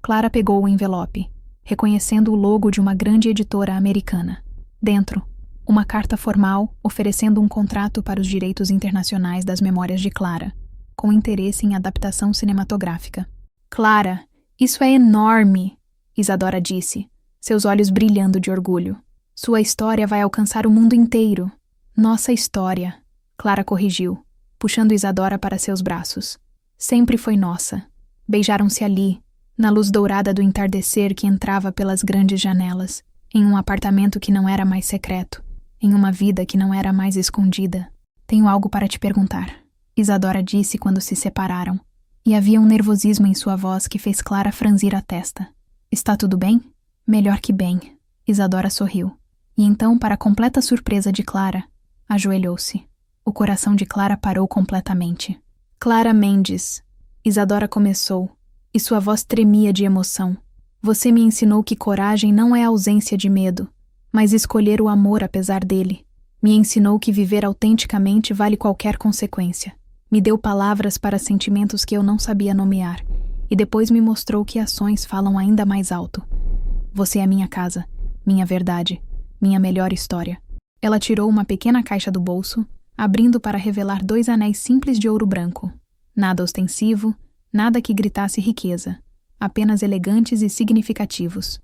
Clara pegou o envelope, reconhecendo o logo de uma grande editora americana. Dentro, uma carta formal oferecendo um contrato para os direitos internacionais das memórias de Clara, com interesse em adaptação cinematográfica. Clara, isso é enorme, Isadora disse, seus olhos brilhando de orgulho. Sua história vai alcançar o mundo inteiro. Nossa história, Clara corrigiu, puxando Isadora para seus braços. Sempre foi nossa. Beijaram-se ali, na luz dourada do entardecer que entrava pelas grandes janelas, em um apartamento que não era mais secreto, em uma vida que não era mais escondida. Tenho algo para te perguntar, Isadora disse quando se separaram, e havia um nervosismo em sua voz que fez Clara franzir a testa. Está tudo bem? Melhor que bem, Isadora sorriu. E então, para completa surpresa de Clara, ajoelhou-se. O coração de Clara parou completamente. Clara Mendes, Isadora começou, e sua voz tremia de emoção. Você me ensinou que coragem não é ausência de medo, mas escolher o amor apesar dele. Me ensinou que viver autenticamente vale qualquer consequência. Me deu palavras para sentimentos que eu não sabia nomear, e depois me mostrou que ações falam ainda mais alto. Você é minha casa, minha verdade, minha melhor história. Ela tirou uma pequena caixa do bolso, abrindo para revelar 2 anéis simples de ouro branco. Nada ostensivo, nada que gritasse riqueza, apenas elegantes e significativos.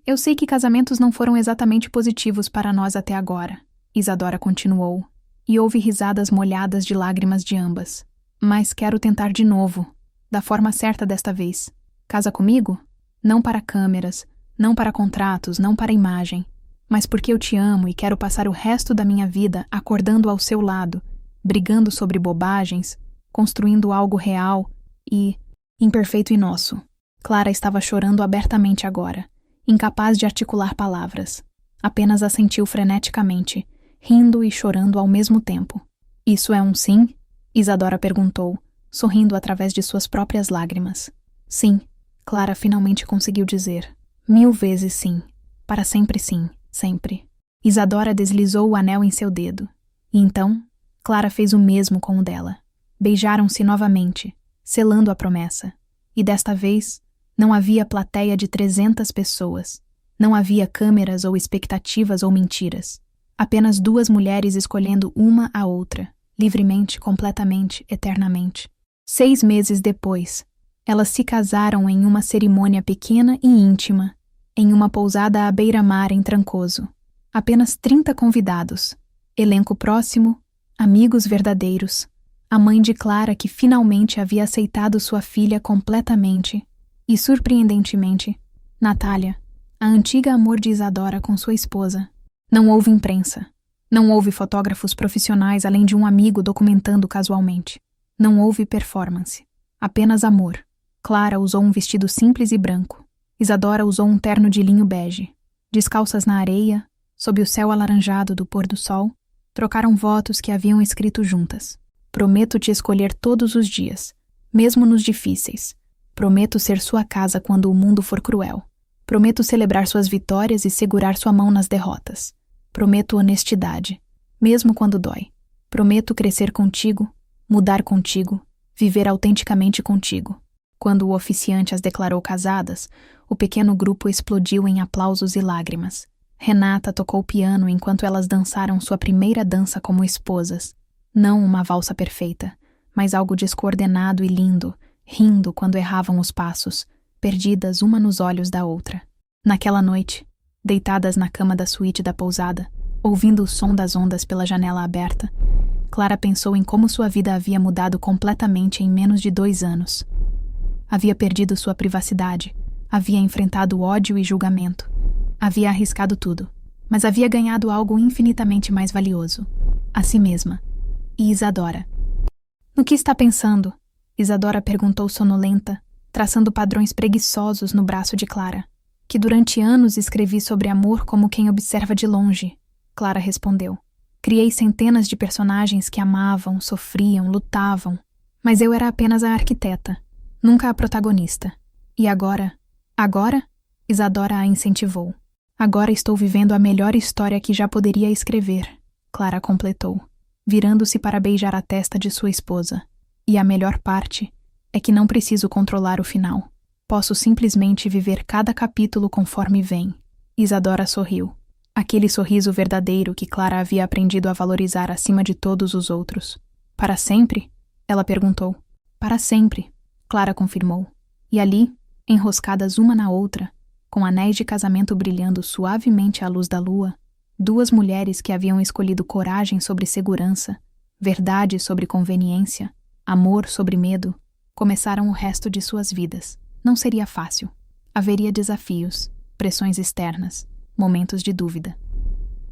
Eu sei que casamentos não foram exatamente positivos para nós até agora, Isadora continuou, e houve risadas molhadas de lágrimas de ambas. Mas quero tentar de novo, da forma certa desta vez. Casa comigo? Não para câmeras, não para contratos, não para imagem, mas porque eu te amo e quero passar o resto da minha vida acordando ao seu lado, brigando sobre bobagens, construindo algo real e imperfeito e nosso. Clara estava chorando abertamente agora, incapaz de articular palavras. Apenas assentiu freneticamente, rindo e chorando ao mesmo tempo. Isso é um sim? Isadora perguntou, sorrindo através de suas próprias lágrimas. Sim, Clara finalmente conseguiu dizer. 1000 vezes sim. Para sempre sim, sempre. Isadora deslizou o anel em seu dedo. E então, Clara fez o mesmo com o dela. Beijaram-se novamente, selando a promessa. E desta vez, não havia plateia de 300 pessoas. Não havia câmeras ou expectativas ou mentiras. Apenas duas mulheres escolhendo uma a outra, livremente, completamente, eternamente. 6 meses depois, elas se casaram em uma cerimônia pequena e íntima, em uma pousada à beira-mar em Trancoso. Apenas 30 convidados, elenco próximo, amigos verdadeiros, a mãe de Clara que finalmente havia aceitado sua filha completamente e, surpreendentemente, Natália, a antiga amor de Isadora com sua esposa. Não houve imprensa. Não houve fotógrafos profissionais além de um amigo documentando casualmente. Não houve performance. Apenas amor. Clara usou um vestido simples e branco. Isadora usou um terno de linho bege. Descalças na areia, sob o céu alaranjado do pôr do sol, trocaram votos que haviam escrito juntas. Prometo te escolher todos os dias, mesmo nos difíceis. Prometo ser sua casa quando o mundo for cruel. Prometo celebrar suas vitórias e segurar sua mão nas derrotas. Prometo honestidade, mesmo quando dói. Prometo crescer contigo, mudar contigo, viver autenticamente contigo. Quando o oficiante as declarou casadas, o pequeno grupo explodiu em aplausos e lágrimas. Renata tocou piano enquanto elas dançaram sua primeira dança como esposas. Não uma valsa perfeita, mas algo descoordenado e lindo, rindo quando erravam os passos, perdidas uma nos olhos da outra. Naquela noite, deitadas na cama da suíte da pousada, ouvindo o som das ondas pela janela aberta, Clara pensou em como sua vida havia mudado completamente em menos de 2 anos. Havia perdido sua privacidade, havia enfrentado ódio e julgamento, havia arriscado tudo, mas havia ganhado algo infinitamente mais valioso: a si mesma. E Isadora. No que está pensando? Isadora perguntou sonolenta, traçando padrões preguiçosos no braço de Clara. Que durante anos escrevi sobre amor como quem observa de longe, Clara respondeu. Criei centenas de personagens que amavam, sofriam, lutavam, mas eu era apenas a arquiteta, nunca a protagonista. E agora? Agora? Isadora a incentivou. Agora estou vivendo a melhor história que já poderia escrever, Clara completou, virando-se para beijar a testa de sua esposa. E a melhor parte é que não preciso controlar o final. Posso simplesmente viver cada capítulo conforme vem. Isadora sorriu. Aquele sorriso verdadeiro que Clara havia aprendido a valorizar acima de todos os outros. Para sempre? Ela perguntou. Para sempre, Clara confirmou. E ali, enroscadas uma na outra, com anéis de casamento brilhando suavemente à luz da lua, 2 mulheres que haviam escolhido coragem sobre segurança, verdade sobre conveniência, amor sobre medo, começaram o resto de suas vidas. Não seria fácil. Haveria desafios, pressões externas, momentos de dúvida.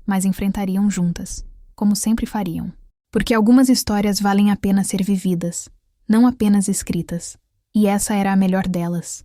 Mas enfrentariam juntas, como sempre fariam. Porque algumas histórias valem a pena ser vividas, não apenas escritas. E essa era a melhor delas.